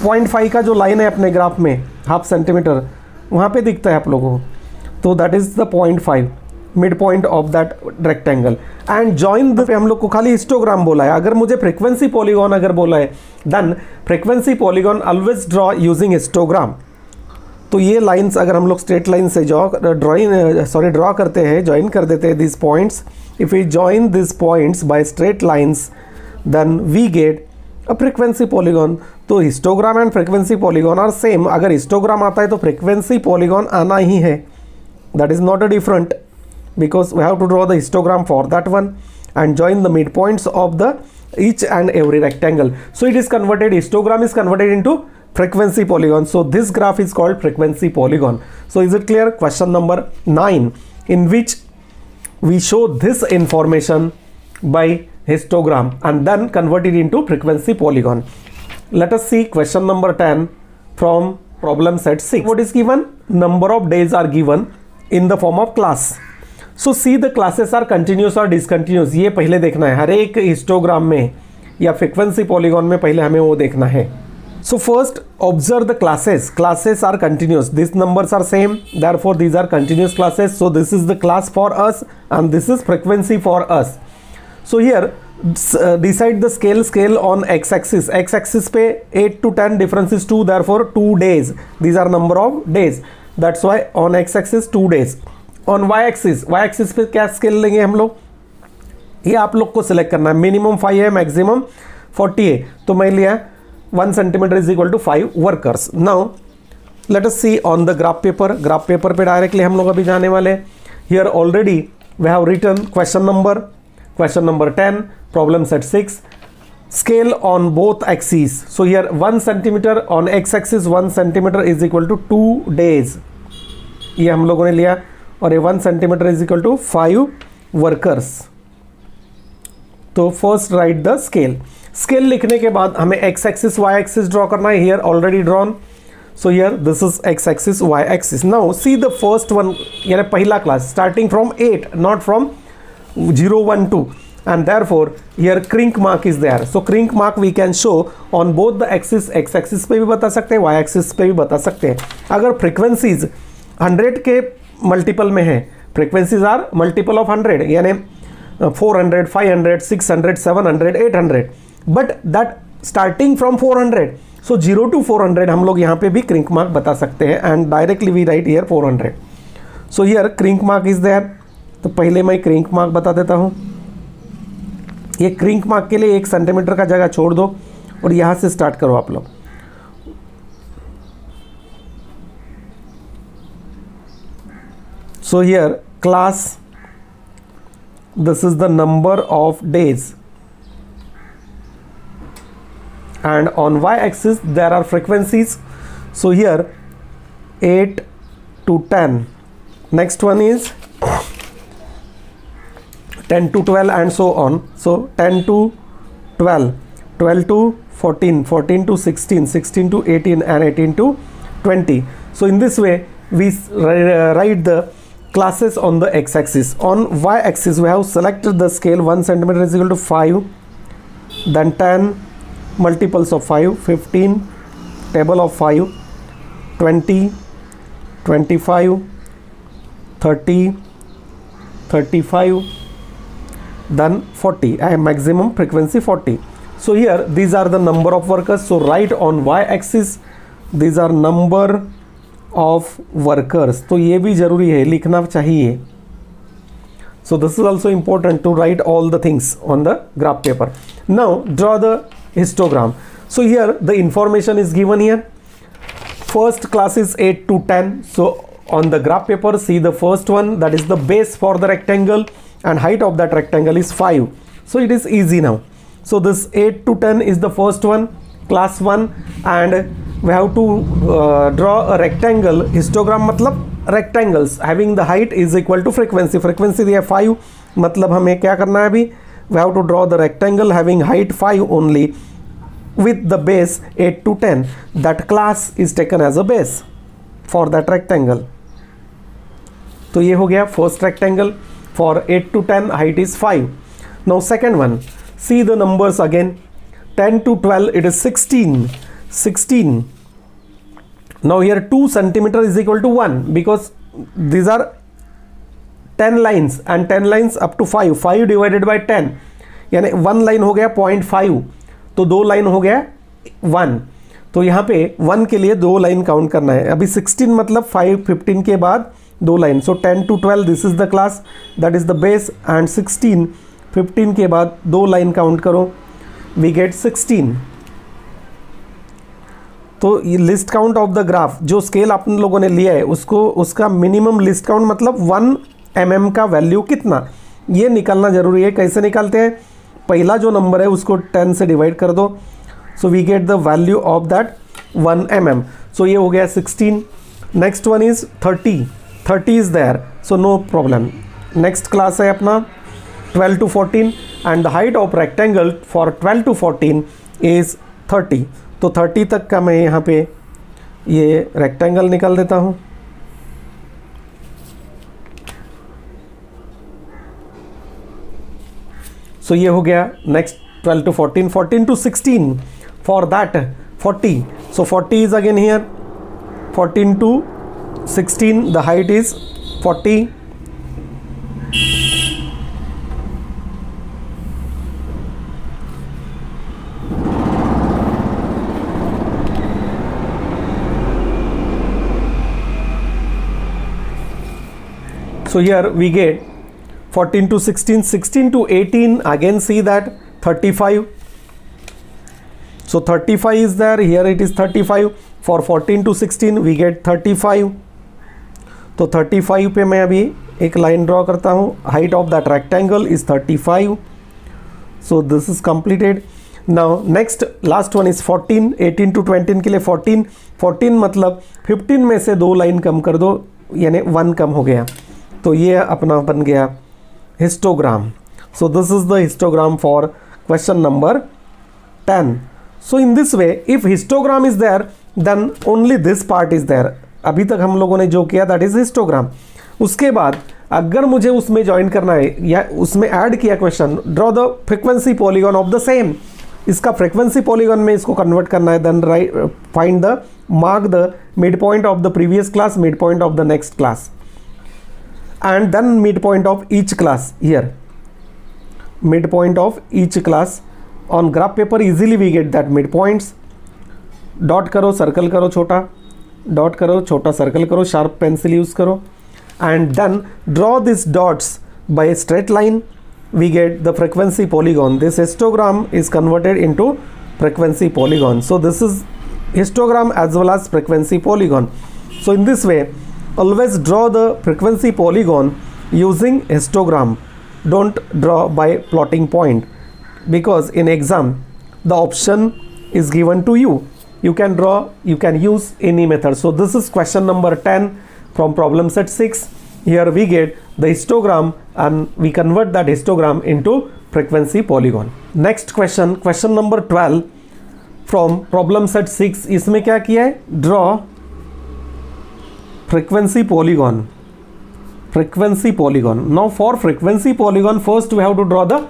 0.5 का जो लाइन है अपने ग्राफ में, हाफ सेंटीमीटर वहाँ पे दिखता है आप लोगों को, तो that is the 0.5 mid point of that rectangle. And join the, हम लोग को खाली हिस्टोग्राम बोला है. अगर मुझे फ्रीक्वेंसी पॉलीगॉन अगर बोला है, then frequency polygon always draw using histogram. तो ये लाइंस अगर हम लोग स्ट्रेट लाइन से ड्रॉ करते हैं, ज्वाइन कर देते हैं this points. If we join this points by straight lines, then we get a frequency polygon. तो histogram and frequency polygon are same. अगर हिस्टोग्राम आता है तो फ्रीक्वेंसी पॉलीगॉन आना ही है. That is not a different, because we have to draw the histogram for that one and join the midpoints of the each and every rectangle. So it is converted, histogram is converted into frequency polygon. So this graph is called frequency polygon. So is it clear? Question number 9, in which we show this information by histogram and then convert it into frequency polygon. Let us see question number 10 from problem set 6. What is given? Number of days are given in the form of class. So see the classes are continuous और discontinuous. ये पहले देखना है हर एक histogram में या frequency polygon में, पहले हमें वो देखना है. So first observe the classes. Classes are continuous, this numbers are same, therefore these are continuous classes. So this is the class for us and this is frequency for us. So here decide the scale on X axis. X axis पे 8 to 10 difference is 2, therefore 2 days. These are number of days, that's why on X axis 2 days. On Y axis पे क्या scale लेंगे हम लोग, ये आप लोग को सिलेक्ट करना है. मिनिमम 5 है, मैक्सिमम 40 है, तो मैं लिया 1 centimetre is equal to 5 workers. Now let us see on the graph paper. Graph paper पे डायरेक्टली हम लोग अभी जाने वाले. Here already we have written question number 10, problem set 6. Scale on both axis. So here 1 centimetre on X axis, 1 centimetre is equal to 2 days, ये हम लोगों ने लिया. और ये 1 centimetre is equal to 5 workers. तो first write the scale. Scale लिखने के बाद हमें x axis y axis draw करना है. Here already drawn. So here this is x axis y axis. Now see the first one, यानी पहला class starting from 8, not from 0, 1, 2. and therefore here crank mark is there. So crank mark we can show on both the axis, x axis पे भी बता सकते हैं, y axis पे भी बता सकते हैं. अगर frequencies 100 के मल्टीपल में है, frequencies are multiple of 100 यानी 400, 500, 600, 700, 800, but that starting from 400, so 0 to 400 हम लोग यहाँ पे भी crank mark बता सकते हैं, and directly we write here 400. So here crank mark is there. तो पहले मैं crank mark बता देता हूँ. ये crank mark के लिए 1 सेंटीमीटर का जगह छोड़ दो और यहाँ से स्टार्ट करो आप लोग. So here class, this is the number of days, and on y-axis there are frequencies. So here 8 to 10. Next one is 10 to 12 and so on. So 10 to 12, 12 to 14, 14 to 16, 16 to 18 and 18 to 20. So in this way we write the classes on the x-axis. On y-axis we have selected the scale 1 centimeter is equal to 5, then 10, multiples of 5, 15, table of 5, 20, 25, 30, 35, then 40. I have maximum frequency 40. So here these are the number of workers. So write on y-axis these are number of workers. तो ये भी जरूरी है, लिखना चाहिए. So this is also important to write all the things on the graph paper. Now draw the histogram. So here the information is given here. First class is 8 to 10. So on the graph paper see the first one, that is the base for the rectangle, and height of that rectangle is 5. So it is easy now. So this 8 to 10 is the first one, class 1, and we have to draw a rectangle. Histogram मतलब rectangles having the height is equal to frequency. Frequency दिया 5, मतलब हमें क्या करना है अभी? We have to draw the rectangle having height 5 only with the base 8 to 10. That class is taken as a base for that rectangle. तो ये हो गया first rectangle. For 8 to 10 height is 5. Now second one, see the numbers again. 10 to 12 it is 16. 16. Now here 2 centimeter is equal to 1 because these are 10 lines and 10 lines up to 5. 5 divided by 10 यानी 1 line हो गया 0.5, तो 2 line हो गया 1. तो यहाँ पे 1 के लिए 2 लाइन काउंट करना है. अभी 16 मतलब 5, 15 के बाद 2 line. So 10 to 12 this is the class, that is the base, and 16 15 के बाद 2 लाइन काउंट करो, वी गेट 16. तो ये list count of the graph, जो स्केल आप लोगों ने लिया है उसको, उसका मिनिमम लिस्ट काउंट मतलब 1 mm का वैल्यू कितना, ये निकालना जरूरी है. कैसे निकालते हैं? पहला जो नंबर है उसको 10 से डिवाइड कर दो. So we get the value of that 1 mm. सो ये हो गया 16. Next one is 30. 30 is there, so no problem. Next class है अपना 12 to 14 and the height of rectangle for 12 to 14 is 30. तो 30 तक का मैं यहाँ पे ये रेक्टेंगल निकाल देता हूँ. सो ये हो गया. Next 12 to 14, 14 to 16 for that 40. So 40 is again here. 14 to 16 the height is 40. So here we get 14 to 16, 16 to 18, again see that 35. So 35 is there, here it is 35. For 14 to 16 we get 35. तो 35 पे मैं अभी एक line draw करता हूँ. Height of that rectangle is 35. So this is completed. Now next last one is 14. 18 to 20 के लिए 14. 14 मतलब 15 में से 2 लाइन कम कर दो, यानी 1 कम हो गया. तो ये अपना बन गया histogram. So this is the histogram for question number 10. So in this way if histogram is there then only this part is there. अभी तक हम लोगों ने जो किया दैट इज हिस्टोग्राम. उसके बाद अगर मुझे उसमें ज्वाइन करना है या उसमें ऐड किया question, draw the frequency polygon of the same, इसका फ्रीक्वेंसी पॉलीगॉन में इसको कन्वर्ट करना है, then write find the mark the mid point of the previous class, mid point of the next class, and then midpoint of each class here, midpoint of each class on graph paper. Easily we get that midpoints. Dot करो, circle करो छोटा, dot करो छोटा, circle करो, sharp pencil use करो, and then draw these dots by a straight line. We get the frequency polygon. This histogram is converted into frequency polygon. So this is histogram as well as frequency polygon. So in this way, always draw the frequency polygon using histogram. Don't draw by plotting point, because in exam the option is given to you. You can draw, you can use any method. So this is question number 10 from problem set 6. Here we get the histogram and we convert that histogram into frequency polygon. Next question, question number 12 from problem set 6. इसमें क्या किया है? Draw frequency polygon. Frequency polygon. Now for frequency polygon, first we have to draw the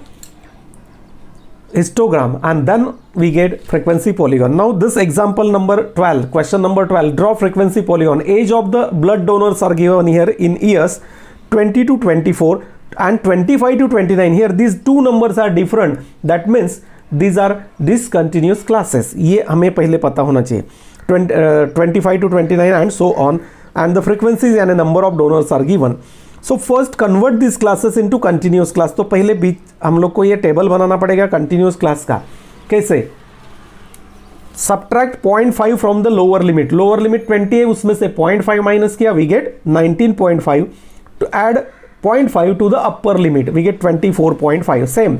histogram and then we get frequency polygon. Now this example number 12, question number 12, draw frequency polygon. Age of the blood donors are given here in years, 20 to 24 and 25 to 29. Here these two numbers are different. That means these are discontinuous classes. ये हमें पहले पता होना चाहिए. 25 to 29 and so on. And the frequencies and a number of donors are given. So first convert these classes into continuous class. तो पहले बीच हम लोग को ये टेबल बनाना पड़ेगा continuous class का. कैसे? Subtract 0.5 from the lower limit. Lower limit 20 है, उसमें से 0.5 माइनस किया, we get 19.5. To add 0.5 to the upper limit, we get 24.5. Same.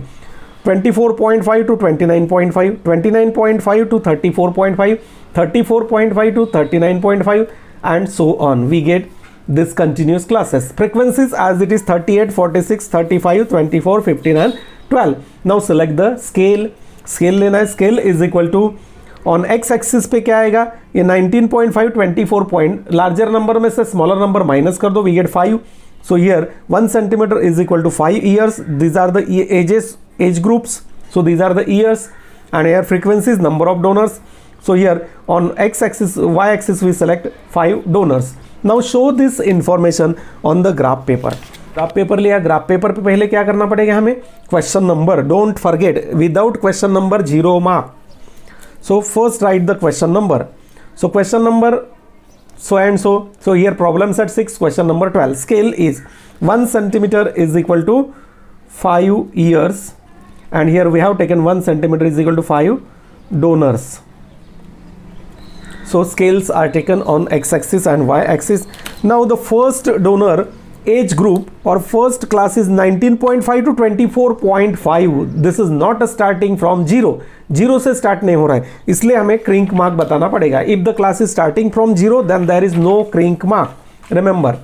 24.5 to 29.5, 29.5 to 34.5, 34.5 to 39.5. And so on. We get this continuous classes. Frequencies as it is 38, 46, 35, 24, 15 and 12. Now select the scale. Scale लेना है. Scale is equal to on x axis पे क्या आएगा? ये 19.5, 24 point, larger number में से smaller number minus कर दो, we get 5. So here 1 centimeter is equal to 5 years. These are the ages, age groups. So these are the years, and here frequencies, number of donors. So here on x axis, y axis we select 5 donors. Now show this information on the graph paper. Graph paper लिया, graph paper पे पहले क्या करना पड़ेगा हमें? Question number, don't forget, without question number 0 mark. So first write the question number. So question number so and so. So here problem set 6, question number 12. Scale is 1 centimeter is equal to 5 years, and here we have taken 1 centimeter is equal to 5 donors. So scales are taken on x-axis and y-axis. Now the first donor age group or first class is 19.5 to 24.5. This is not a starting from 0. 0 से start नहीं हो रहा है, इसलिए हमें Crick mark बताना पड़ेगा. If the class is starting from 0, then there is no Crick mark. Remember.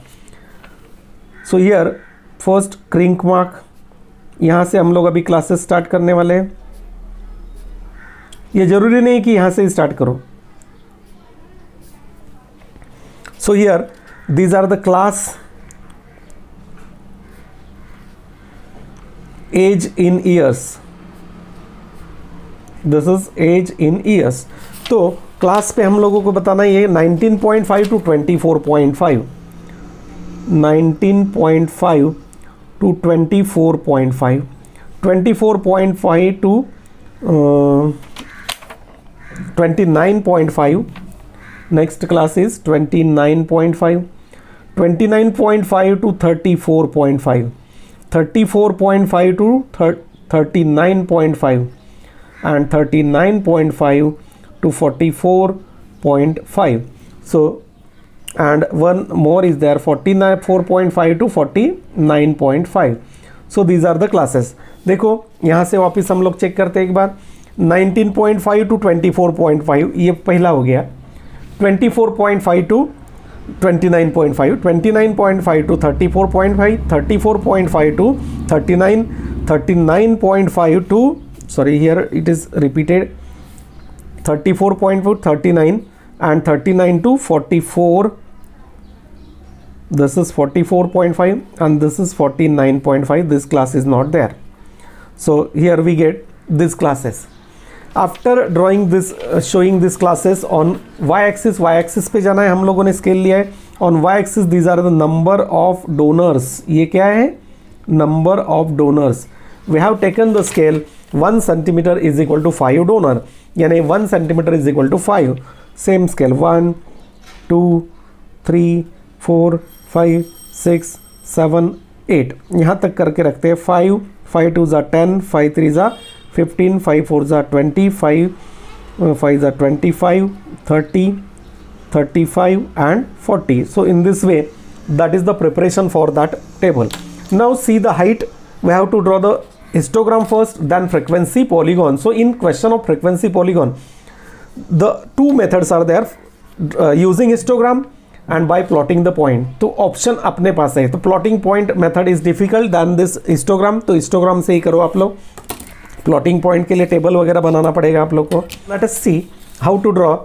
So here first Crick mark. यहाँ से हम लोग अभी क्लासेस स्टार्ट करने वाले हैं. ये जरूरी नहीं कि यहाँ से स्टार्ट करो. So here these are the class, age in years. This is age in years. तो क्लास पे हम लोगों को बताना ये 19.5 to 24.5, 19.5 to 24.5, 24.5 to 29.5. Next class is 29.5, 29.5 to 34.5, 34.5 to 39.5, and 39.5 to 44.5. So and one more is there, 4.5 to 49.5. So these are the classes. देखो यहाँ से वापस हम लोग चेक करते हैं एक बार. 19.5 to 24.5 ये पहला हो गया. 24.5 to 29.5, 29.5 to 34.5, 34.5 to 39, 39.5 to, sorry, here it is repeated, 34.5 to 39, and 39 to 44. this is 44.5 and this is 49.5. This class is not there. So here we get these classes. After drawing this, showing these classes on y-axis पे जाना है, हम लोगों ने scale लिया है. On y-axis these are the number of donors. ये क्या है? Number of donors. We have taken the scale 1 centimeter is equal to 5 donor, यानी 1 centimeter is equal to 5. Same scale 1, 2, 3, 4, 5, 6, 7, 8. यहाँ तक करके रखते हैं. 5, 5 2 ज़ा 10, 5 3 ज़ा 15, 5 4 ज़ा 20, 5 ज़ा 25, 30, 35 and 40. So in this way, that is the preparation for that table. Now see the height. We have to draw the histogram first, then frequency polygon. So in question of frequency polygon, the two methods are there, using histogram and by plotting the point. तो option अपने पास है. तो plotting point method is difficult than this histogram. तो histogram से ही करो आप लोग. प्लॉटिंग पॉइंट के लिए टेबल वगैरह बनाना पड़ेगा आप लोग को. Let us see how to draw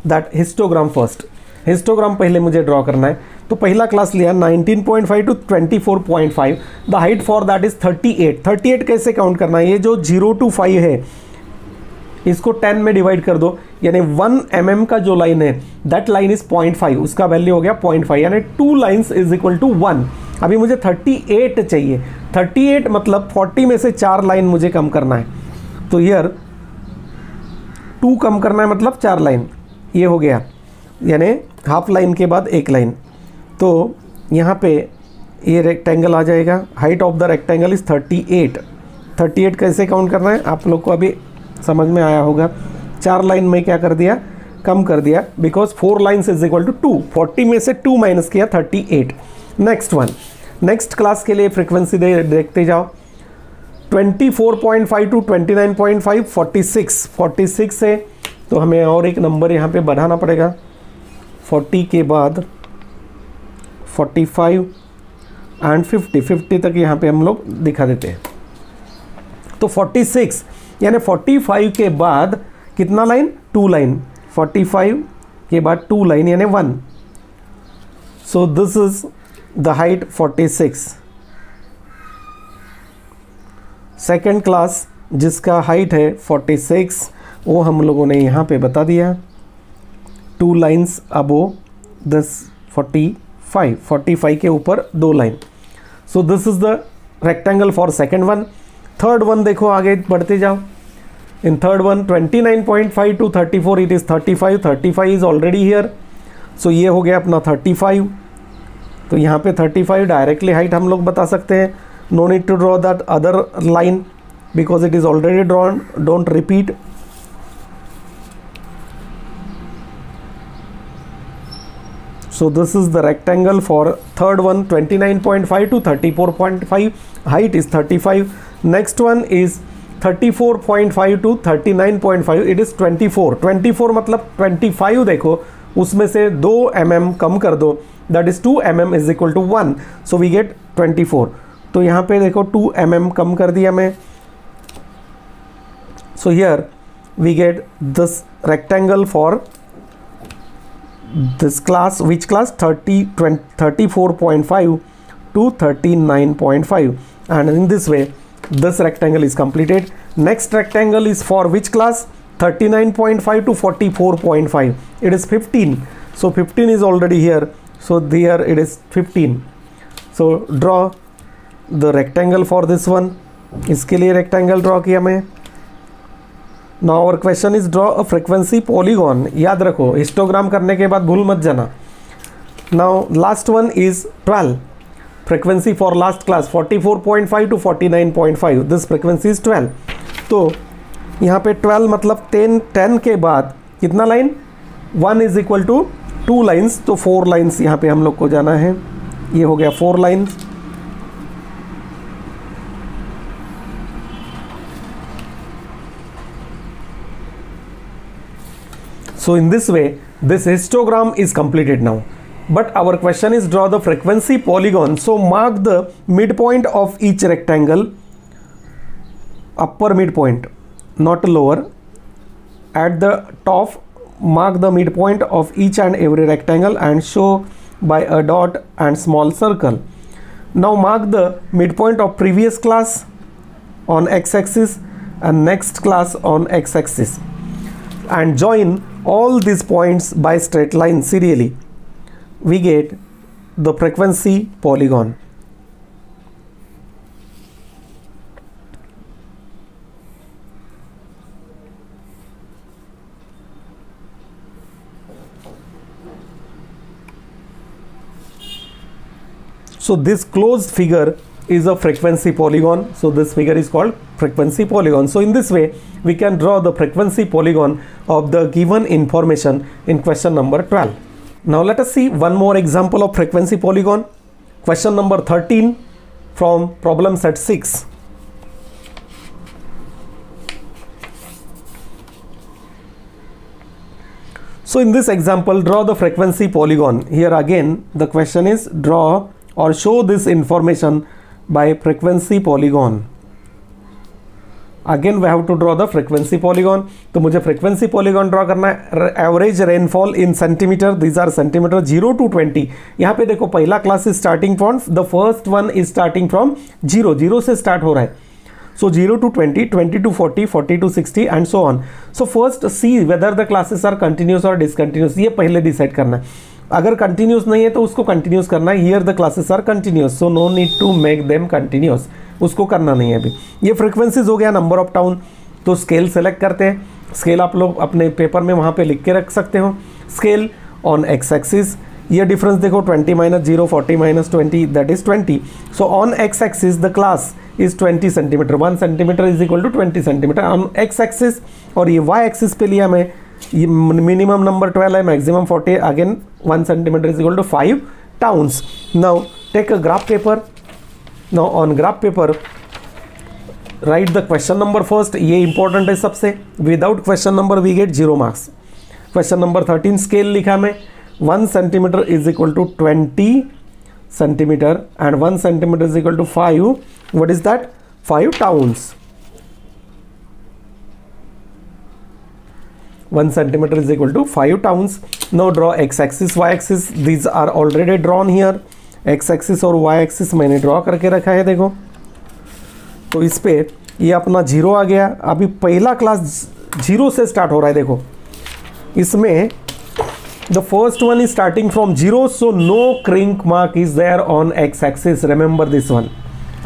that histogram first. Histogram पहले मुझे ड्रॉ करना है. तो पहला क्लास लिया 19.5 to 24.5. The height for that is 38. 38 कैसे काउंट करना है? ये जो 0 to 5 है इसको 10 में डिवाइड कर दो, यानी 1 mm का जो लाइन है दैट लाइन इज 0.5. उसका वैल्यू हो गया 0.5, यानी 2 लाइन्स इज इक्वल टू 1. अभी मुझे 38 चाहिए. 38 मतलब 40 में से 4 लाइन मुझे कम करना है. तो हियर 2 कम करना है मतलब 4 लाइन. ये हो गया, यानी हाफ लाइन के बाद एक लाइन. तो यहाँ पे ये रेक्टेंगल आ जाएगा. Height of the rectangle is 38. 38 कैसे काउंट करना है आप लोग को अभी समझ में आया होगा. 4 लाइन में क्या कर दिया? कम कर दिया, because 4 lines is equal to 2. 40 में से 2 माइनस किया, 38. नेक्स्ट वन, नेक्स्ट क्लास के लिए फ्रीक्वेंसी देखते जाओ. 24.5 टू 29.5, 46 है. तो हमें और एक नंबर यहाँ पे बढ़ाना पड़ेगा. 40 के बाद 45 एंड 50 तक यहाँ पे हम लोग दिखा देते हैं. तो 46 यानी 45 के बाद कितना लाइन? 2 लाइन. 45 के बाद 2 लाइन यानी 1. सो this is the height 46. Second class जिसका हाइट है 46, वो हम लोगों ने यहाँ पे बता दिया. 2 लाइन्स अबो दिस 45 के ऊपर 2 line. So this is the rectangle for second one. Third one देखो, आगे बढ़ते जाओ. In third one 29.5 to 34 it is 35 is already here. सो ये हो गया अपना 35. तो यहाँ पे 35 डायरेक्टली हाइट हम लोग बता सकते हैं. No need to draw that other line because it is already drawn. Don't repeat. So this is the rectangle for third one, 29.5 to 34.5. Height is 35. Next one is 34.5 to 39.5. It is 24 मतलब 25 देखो, उसमें से 2 mm कम कर दो, that is 2 mm is equal to 1. So we get 24. तो यहाँ पे देखो 2 mm कम कर दिया मैं. So here we get this rectangle for this class. Which class? 34.5 to 39.5. and in this way this rectangle is completed. Next rectangle is for which class? 39.5 to 44.5. It is 15. So 15 is already here. So there it is 15. So draw the rectangle for this one. इसके लिए rectangle draw किया मैं. Now our question is draw a frequency polygon. याद रखो, histogram करने के बाद भूल मत जाना. Now last one is 12. Frequency for last class 44.5 to 49.5. This frequency is 12. तो यहाँ पे 12 मतलब 10 के बाद कितना line? 1 is equal to 2 lines. तो 4 लाइन्स यहाँ पे हम लोग को जाना है. ये हो गया 4 lines. So in this way this histogram is completed now. But our question is draw the frequency polygon. So mark the midpoint of each rectangle, upper midpoint not lower. At the top mark the midpoint of each and every rectangle and show by a dot and small circle. Now mark the midpoint of previous class on x-axis and next class on x-axis and join all these points by straight line serially. We get the frequency polygon. So this closed figure is a frequency polygon. So this figure is called frequency polygon. So in this way we can draw the frequency polygon of the given information in question number 12. Now let us see one more example of frequency polygon. Question number 13 from problem set 6. So in this example, draw the frequency polygon. Here again the question is draw or show this information by frequency polygon. Again we have to draw the frequency polygon. तो मुझे frequency polygon draw करना है. Average rainfall in centimeter, these are centimeter 0 to 20. यहाँ पे देखो पहला class is starting from, the first one is starting from 0 से start हो रहा है. So 0 to 20, 20 to 40, 40 to 60 and so on. So first see whether the classes are continuous or discontinuous. ये पहले decide करना है. अगर कंटिन्यूस नहीं है तो उसको कंटिन्यूस करना है. Here the classes are continuous, so no need to make them continuous. उसको करना नहीं है अभी. ये फ्रीक्वेंसीज हो गया, नंबर ऑफ टाउन. तो स्केल सेलेक्ट करते हैं. स्केल आप लोग अपने पेपर में वहाँ पे लिख के रख सकते हो. स्केल ऑन एक्स एक्सिस, ये डिफरेंस देखो 20 - 0, 40 - 20, that is 20. So on X axis the class is 20 centimetre. 1 centimetre is equal to 20 centimetre on X axis. और ये वाई एक्सिस पे लिया मैं, ये मिनिमम नंबर 12 है, maximum 40. Again 1 centimetre is equal to 5 towns. Now take a graph paper. Now on graph paper write the question number first. ये important है सबसे. Without question number we get 0 marks. Question number 13 scale लिखा मैं. 1 centimetre is equal to 20 centimetre and 1 centimetre is equal to 5. What is that? 5 towns. 1 centimeter is equal to 5 towns. Now draw x-axis, y-axis. These are already drawn here. x-axis और y-axis मैंने draw करके रखा है. देखो तो इस पे ये अपना 0 आ गया. अभी पहला क्लास 0 से स्टार्ट हो रहा है. देखो इसमें the first one is starting from 0, so no crank mark is there on x-axis. Remember this one.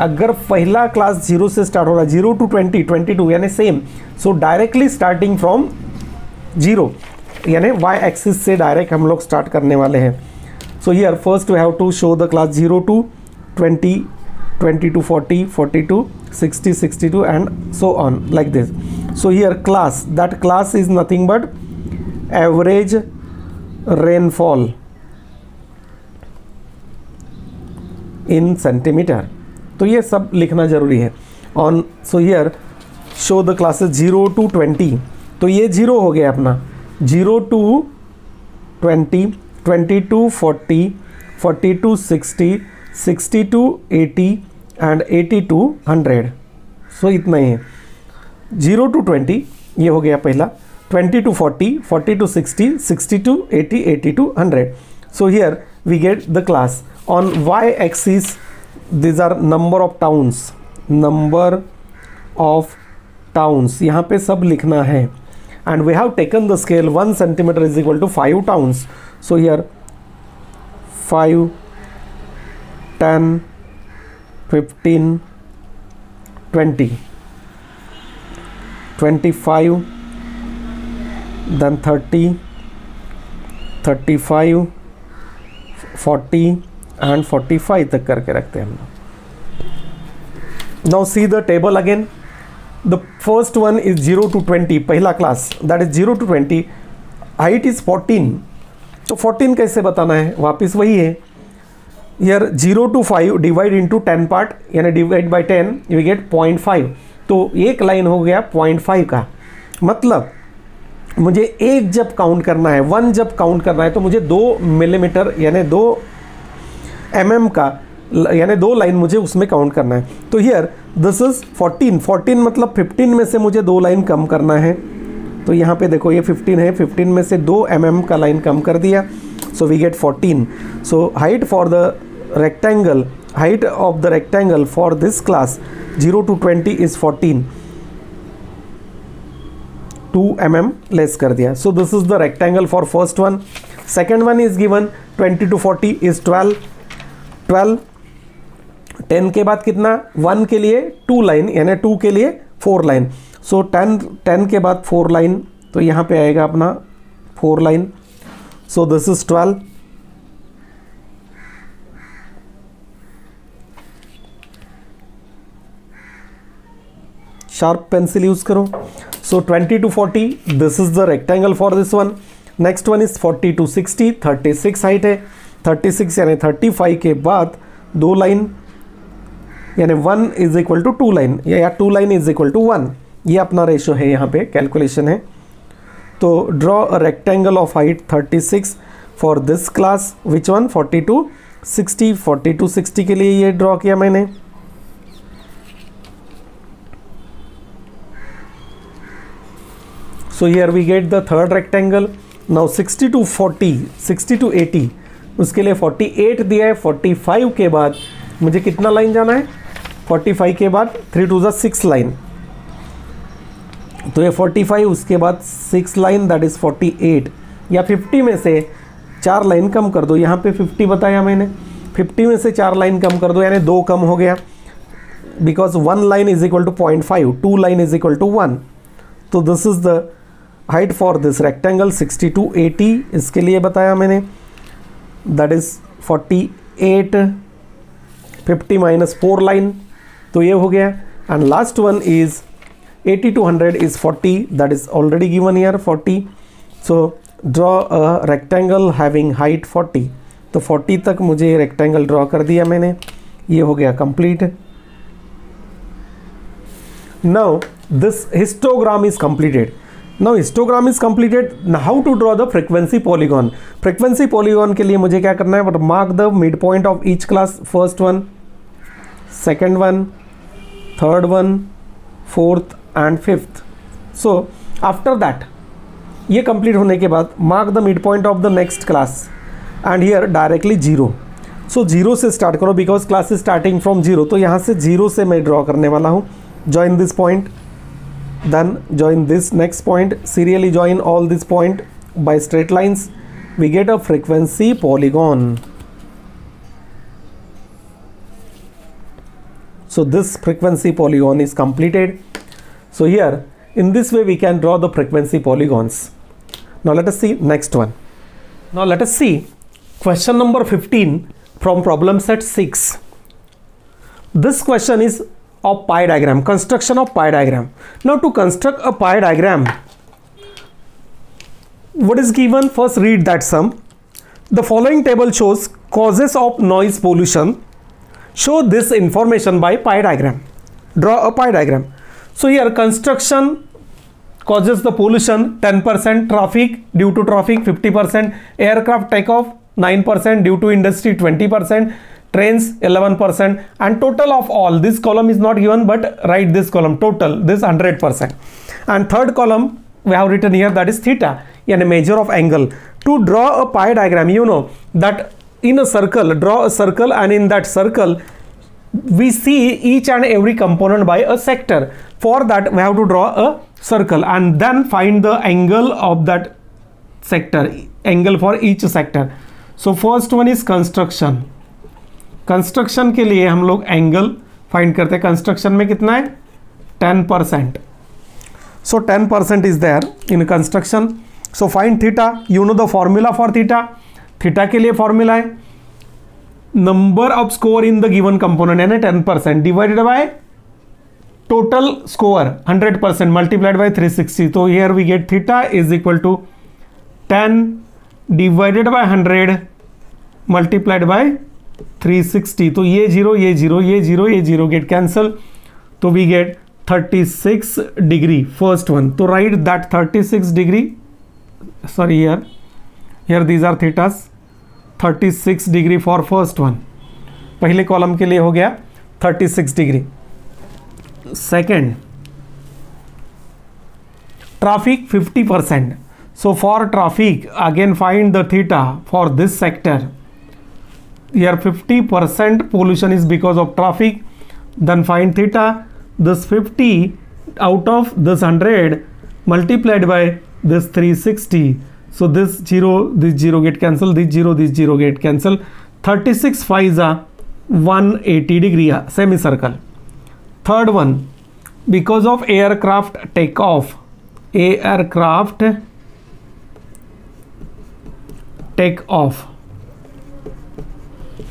अगर पहला क्लास 0 से स्टार्ट हो रहा है, 0 to 20, 22 यानी same. So directly starting from 0 यानी y एक्सिस से डायरेक्ट हम लोग स्टार्ट करने वाले हैं. So here first we have to show the class 0 to 20, 20 to 40, 40 to 60, 62 and so on like this. So here class, that class is nothing but average rainfall in centimeter. तो ये सब लिखना जरूरी है. On so here show the classes 0 to 20. तो ये 0 हो गया अपना. 0 to 20, 20 to 40, 40 to 60, 60 to 80 and 80 to 100. सो इतना ही है. 0 to 20 ये हो गया पहला. 20 to 40, 40 to 60, 60 to 80, 80 to 100. So here we get the class. On y axis these are number of towns. Number of towns यहाँ पे सब लिखना है. And we have taken the scale 1 centimeter is equal to 5 towns. So here 5, 10, 15, 20, 25, then 30, 35, 40 and 45 तक करके रखते हैं हम लोग. Now see the table again. The first one is 0 to 20, पहला class, that is 0 to 20. Height is 14. तो 14 कैसे बताना है? वापस वही है. Here 0 to 5 divide into 10 part यानी डिवाइड बाई 10 यू गेट 0.5. तो एक लाइन हो गया 0.5 का. मतलब मुझे एक जब काउंट करना है, 1 जब काउंट करना है तो मुझे 2 मिलीमीटर यानी 2 mm का यानी 2 लाइन मुझे उसमें काउंट करना है. तो हियर दिस इज 14 मतलब 15 में से मुझे 2 लाइन कम करना है. तो यहाँ पे देखो ये 15 है, 15 में से 2 mm का लाइन कम कर दिया. so we get 14. So height for the rectangle, height of the rectangle for this class 0 to 20 is 14, 2 mm less कर दिया. So this is the rectangle for first one. Second one is given 20 to 40 is 12. 10 के बाद कितना, 1 के लिए 2 line यानी 2 के लिए 4 लाइन. सो 10 के बाद 4 लाइन, तो यहाँ पे आएगा अपना 4 line. So this is 12. Sharp pencil use करो. सो 20 to 40 this is the rectangle for this one. Next one is 40 to 60, 36 height है. 36 यानी 35 के बाद 2 लाइन यानी 1 इज इक्वल टू 2 लाइन या 2 लाइन इज इक्वल टू 1. ये अपना रेशो है, यहाँ पे कैलकुलेशन है. तो draw a rectangle of height 36 for this class. Which one, 40 to 60. 40 to 60 के लिए ये ड्रॉ किया मैंने. So here we get the third rectangle. Now 60 to 40, 60 to 80, उसके लिए 48 दिया है. 45 के बाद मुझे कितना लाइन जाना है, 45 के बाद 3 to 6 लाइन, तो ये 45, उसके बाद 6 लाइन दैट इज 48. या 50 में से 4 लाइन कम कर दो. यहाँ पे 50 बताया मैंने, 50 में से 4 लाइन कम कर दो यानी 2 कम हो गया. Because 1 line is equal to 0.5, 2 line is equal to 1. तो this is the height for this rectangle 60 to 80. इसके लिए बताया मैंने दैट इज 48. 50 माइनस 4 लाइन, तो ये हो गया. And last one is 80 to 100 is 40, that is already given here 40. So draw a rectangle having height 40. तो 40 तक मुझे रेक्टेंगल ड्रॉ कर दिया मैंने. ये हो गया complete. Now this histogram is completed. Now histogram is completed. Now how to draw the frequency polygon? Frequency polygon के लिए मुझे क्या करना है, but mark the midpoint of each class. First one, second one, third one, fourth and fifth. So after that, ये complete होने के बाद mark the mid point of the next class and here directly 0. सो 0 से start करो because class is starting from 0. तो यहाँ से 0 से मैं ड्रॉ करने वाला हूँ. Join this point, then join this next point, serially join all this point by straight lines. We get a frequency polygon. So this frequency polygon is completed. So here in this way we can draw the frequency polygons. Now let us see next one. Now let us see question number 15 from problem set 6. This question is of pie diagram, construction of pie diagram. Now to construct a pie diagram, what is given? First read that sum. The following table shows causes of noise pollution. Show this information by pie diagram. Draw a pie diagram. So here construction causes the pollution 10%, traffic due to traffic 50%, aircraft takeoff 9% due to industry 20%, trains 11%, and total of all, this column is not given but write this column total, this 100%. And third column we have written here, that is theta, and a measure of angle. To draw a pie diagram, you know that in a circle, draw a circle, and in that circle we see each and every component by a sector. For that we have to draw a circle and then find the angle of that sector, angle for each sector. So first one is construction. Construction के लिए हम लोग angle find करते हैं. Construction में कितना है, 10%. So 10% is there in construction. So find theta. You know the formula for theta. Theta के लिए फॉर्मूला है number of score in the given component यानी 10% divided by total score 100% multiplied by 360. तो here we get theta is equal to 10 divided by 100 multiplied by 360. तो ये 0 ये 0 ये 0 ये 0 गेट कैंसल. तो we get 36 degree first one. तो write that 36 degree, sorry here these are thetas. 36 degree for first one. पहले column के लिए हो गया 36 degree. Second traffic 50%. So for traffic, again find the theta for this sector. Here 50% pollution is because of traffic. Then find theta. This 50 out of this 100 multiplied by this 360. So this 0 get cancelled, this 0 get cancelled. 36 5 is a 180 degree semicircle. Third one, because of aircraft takeoff. Aircraft take off.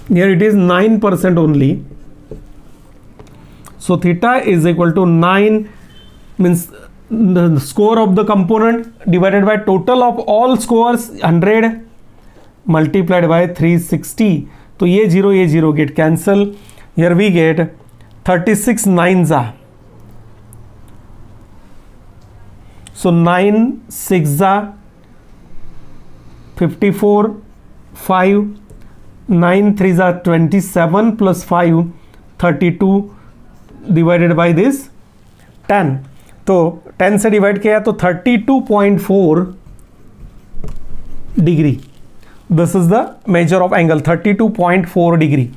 Here it is 9% only. So theta is equal to 9, means the score of the component divided by total of all scores 100 multiplied by 360. तो ये 0 get cancel. Here we get 36 9s are. So 9 6 are 54, 5, 9 3s are 27 plus 5 32 divided by this 10. तो 10 से divide किया तो 32.4 degree. This is the measure of angle 32.4 degree.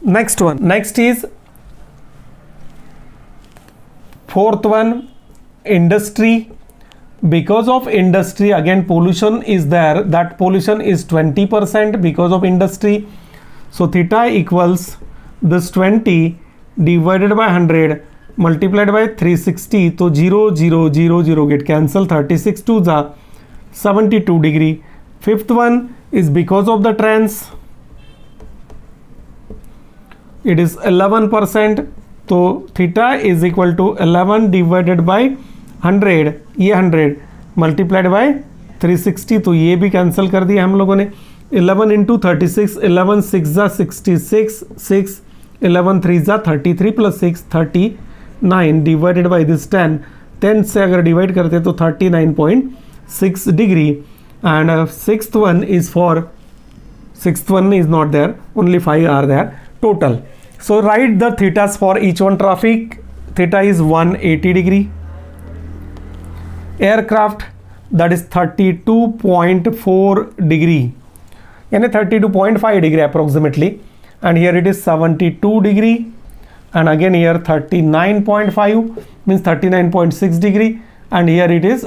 Next one, next is fourth one, industry. Because of industry, again pollution is there, that pollution is 20% because of industry. So theta equals this 20 divided by 100 multiplied by 360. So 0 get cancel. 36 2 is 72 degree. Fifth one is because of the trans, it is 11%. So theta is equal to 11 divided by 100, ये 100 multiplied by 360. तो ये भी cancel कर दिया हम लोगों ने. 11 into 36, 11 6 जा 66, 6 11 3 जा 33 प्लस 6 39 डिवाइडेड बाई दिस 10 से अगर डिवाइड करते तो 39.6 degree. And sixth one is for, sixth one is not there, only 5 are there total. So write the thetas for each one. Traffic theta is 180 degree. Aircraft that is 32.4 degree, यानी 32.5 degree approximately, and here it is 72 degree, and again here 39.5 means 39.6 degree, and here it is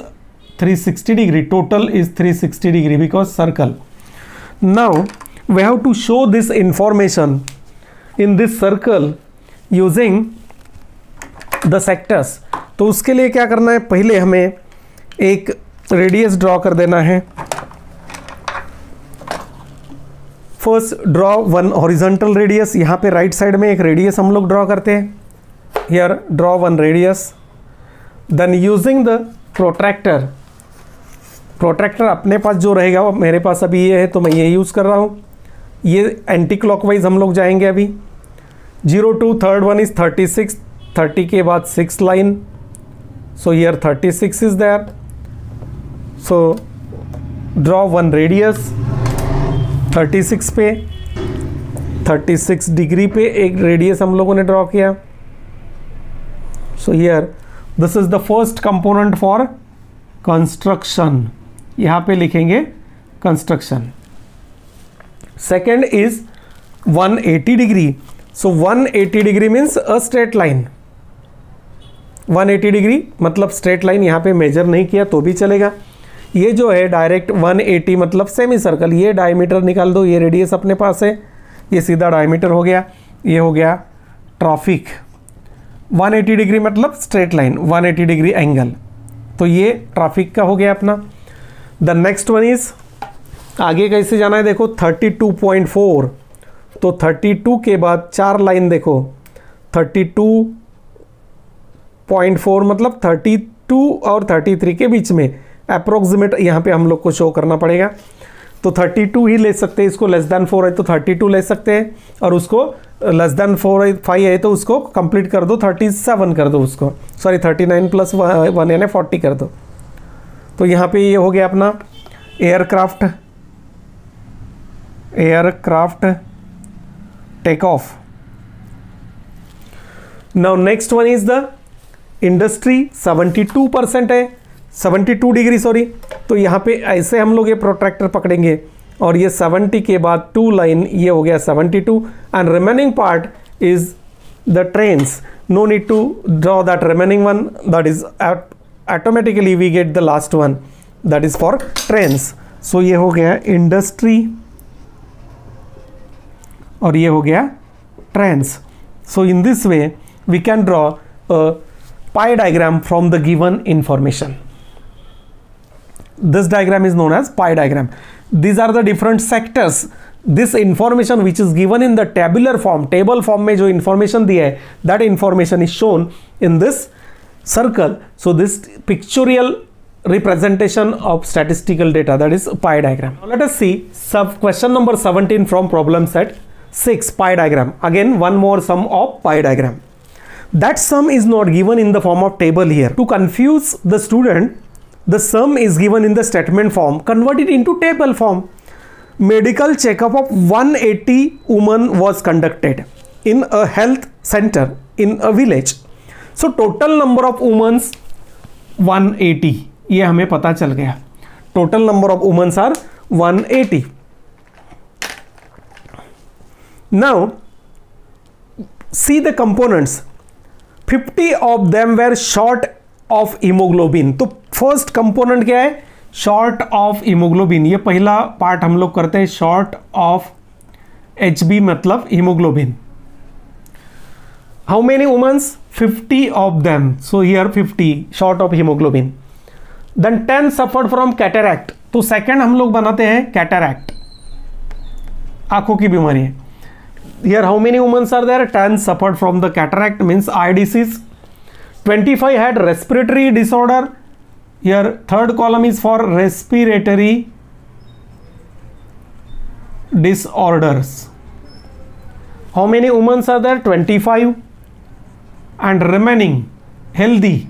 360 degree. Total is 360 degree because circle. Now we have to show this information in this circle using the sectors. तो उसके लिए क्या करना है, पहले हमें एक radius draw कर देना है. First draw one horizontal radius. यहाँ पे राइट साइड में एक रेडियस हम लोग ड्रॉ करते हैं. Here draw one radius. Then using the protractor. Protractor अपने पास जो रहेगा वो मेरे पास अभी ये है तो मैं ये यूज़ कर रहा हूँ. ये एंटी क्लॉकवाइज हम लोग जाएंगे अभी. 0 to थर्ड वन इज 36, 30 के बाद 6 line. So here 36 is there. So draw one radius 36 पे, 36 डिग्री पे एक रेडियस हम लोगों ने ड्रॉ किया. सो here this is the first component for construction. यहाँ पे लिखेंगे construction. Second is 180 degree. So 180 degree means a straight line. 180 degree मतलब स्ट्रेट लाइन. यहाँ पे मेजर नहीं किया तो भी चलेगा. ये जो है डायरेक्ट 180 मतलब सेमी सर्कल. ये डायमीटर निकाल दो, ये रेडियस अपने पास है, ये सीधा डायमीटर हो गया. ये हो गया ट्रैफिक. 180 डिग्री मतलब स्ट्रेट लाइन, 180 डिग्री एंगल. तो ये ट्रैफिक का हो गया अपना. द नेक्स्ट वन इज, आगे कैसे जाना है देखो, 32.4. तो 32 के बाद 4 लाइन देखो. 32.4 मतलब 32 और 33 के बीच में अप्रोक्सीमेट यहाँ पे हम लोग को शो करना पड़ेगा. तो 32 ही ले सकते हैं. इसको लेस देन 4 है तो 32 ले सकते हैं, और उसको लेस देन 5 है तो उसको कंप्लीट कर दो, 37 कर दो उसको. सॉरी 39 प्लस 1 यानी 40 कर दो. तो यहाँ पे ये हो गया अपना aircraft. Aircraft take off. Now next one is the industry. 72% है. 72 डिग्री सॉरी, तो यहाँ पे ऐसे हम लोग ये प्रोट्रैक्टर पकड़ेंगे और ये 70 के बाद 2 लाइन, ये हो गया 72 and remaining part is the trains. No need to draw that remaining one, that is automatically we get the last one, that is for trains. So ये हो गया इंडस्ट्री और ये हो गया trains. So in this way we can draw a pie diagram from the given information. This diagram is known as pie diagram. These are the different sectors. This information which is given in the tabular form, table form में जो information दिया है, that information is shown in this circle. So this pictorial representation of statistical data, that is pie diagram. Now let us see sub question number 17 from problem set 6, pie diagram. Again one more sum of pie diagram. That sum is not given in the form of table here. To confuse the student, the sum is given in the statement form. Convert it into table form. Medical checkup of 180 women was conducted in a health center in a village. So total number of women 180. ये हमें पता चल गया. Total number of women are 180. Now see the components. 50 of them were short of hemoglobin. तो first component क्या है? Short of haemoglobin. ये पहला पार्ट हम लोग करते हैं, शॉर्ट ऑफ HB मतलब haemoglobin. How many womens? 50 of them. So here 50 short of haemoglobin. Then 10 suffered from cataract. तो सेकेंड हम लोग बनाते हैं कैटरैक्ट, आंखों की बीमारी है. Here how many women are there? 10 suffered from the cataract, means eye disease. 25 had respiratory disorder. Here third column is for respiratory disorders. How many women are there? 25. And remaining healthy.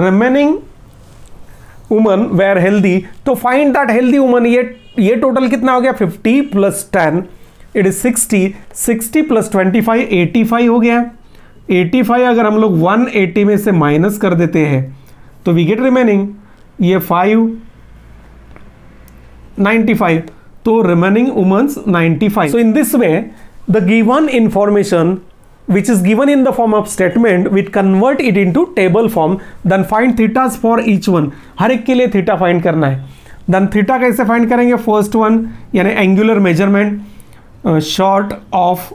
Remaining women were healthy. तो find that healthy woman. ये total कितना हो गया? 50 plus 10 it is 60. 60 plus 25 85 हो गया. 85 अगर हम लोग 180 में से माइनस कर देते हैं तो वी गेट रिमेनिंग ये 5 95. तो remaining womens 95. So in this way the given information which is given in the form of statement, we convert it into table form, then find thetas for each one. हर एक के लिए theta find करना है. Then theta कैसे find करेंगे? First one यानी angular measurement, short of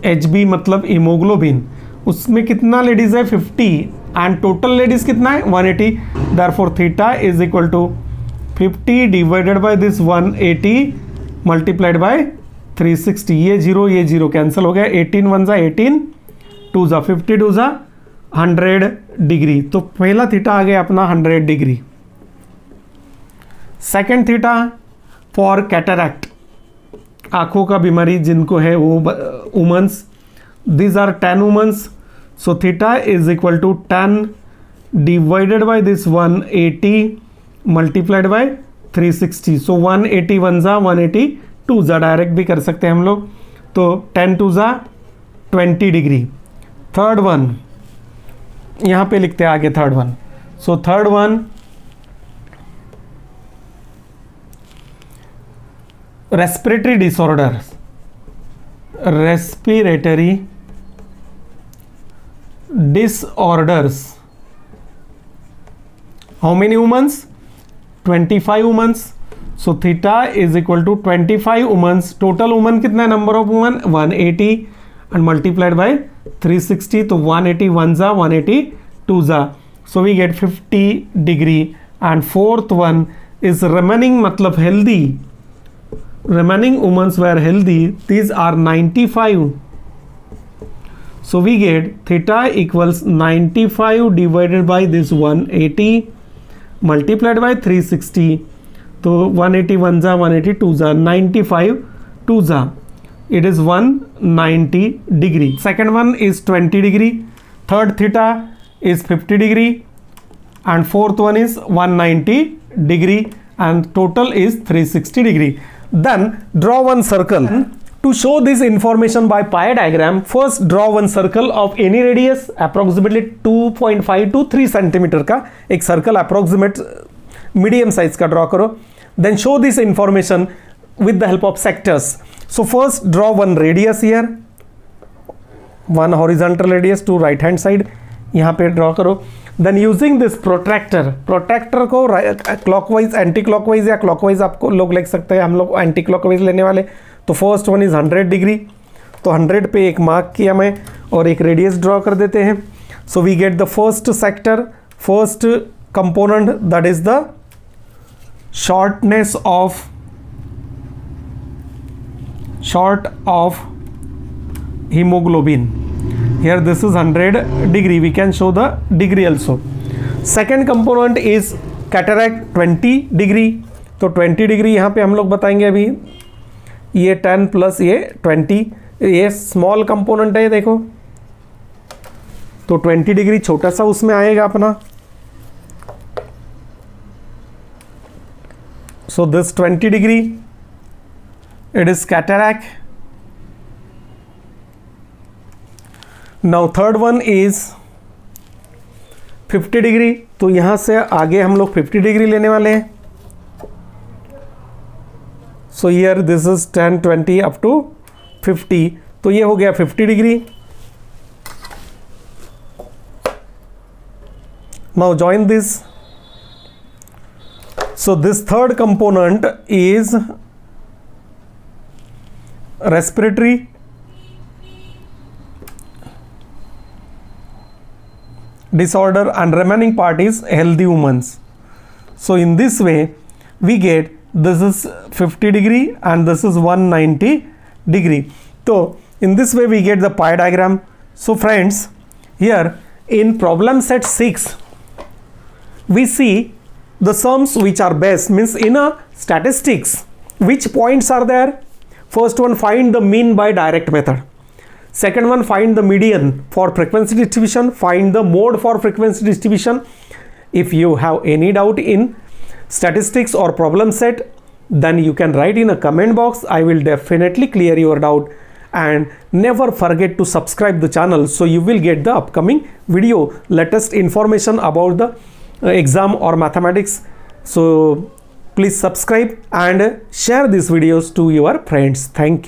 HB मतलब haemoglobin, उसमें कितना लेडीज है? 50 एंड टोटल लेडीज कितना है? 180. Therefore theta is equal to 50 divided by this 180 multiplied by 360. ये जीरो कैंसिल हो गया. 18 1 जा 18, 2 जा 50, 2 जा 100 डिग्री. तो पहला थीटा आ गया अपना 100 degree. Second theta for cataract, आंखों का बीमारी जिनको है वो womens. These are 10 womens. So theta is equal to 10 divided by this 180 multiplied by 360. So 180 1 जा 180, 2 जा डायरेक्ट भी कर सकते हैं हम लोग. तो 10 2 जा 20 डिग्री. थर्ड वन यहाँ पे लिखते हैं आगे third one. So third one respiratory disorder, respiratory disorders. How many womens? 25 womens. So theta is equal to 25 womens. Total women कितना है? Number of women 180 and multiplied by 360. तो 180 1 जा 180 2 जा. So we get 50 degree. And fourth one is remaining मतलब healthy. Remaining women were healthy. These are 95. So we get theta equals 95 divided by this 180 multiplied by 360. तो 180 1 जा 180 2 जा 95 2 जा. It is 190 degree. Second one is 20 degree. Third theta is 50 degree. And fourth one is 190 degree. And total is 360 degree. Then draw one circle To show this information by pie diagram, first draw one circle of any radius approximately 2.5 to 3 centimeter का एक circle approximate medium size का draw करो. Then show this information with the help of sectors. So first draw one radius here, one horizontal radius to right hand side, यहाँ पे draw करो. Then using this protractor को clockwise, anti clockwise या clockwise आपको लोग लिख सकते हैं, हम लोग anti clockwise लेने वाले. तो फर्स्ट वन इज 100 डिग्री, तो 100 पे एक मार्क किया मैं और एक रेडियस ड्रॉ कर देते हैं. So we get the first sector, first component, that is the short of hemoglobin. Here this is 100 degree, we can show the degree also. Second component is cataract 20 degree, तो 20 degree यहाँ पे हम लोग बताएंगे अभी. ये 10 प्लस ये 20, ये स्मॉल कंपोनेंट है देखो, तो 20 डिग्री छोटा सा उसमें आएगा अपना. So this 20 degree it is cataract. Now third one is 50 degree, तो यहां से आगे हम लोग 50 डिग्री लेने वाले हैं. So here this is 10, 20 up to 50, तो ये हो गया 50 degree. Now join this. So this third component is respiratory. Disorder and remaining part is healthy humans. So in this way we get this is 50 degree and this is 190 degree. So in this way we get the pie diagram. So friends, here in problem set 6 we see the sums which are best, means in a statistics which points are there. First one, find the mean by direct method. Second one, find the median for frequency distribution, find the mode for frequency distribution. If you have any doubt in statistics or problem set, then you can write in a comment box. I will definitely clear your doubt. And never forget to subscribe the channel so you will get the upcoming video, latest information about the exam or mathematics. So please subscribe and share these videos to your friends. Thank you.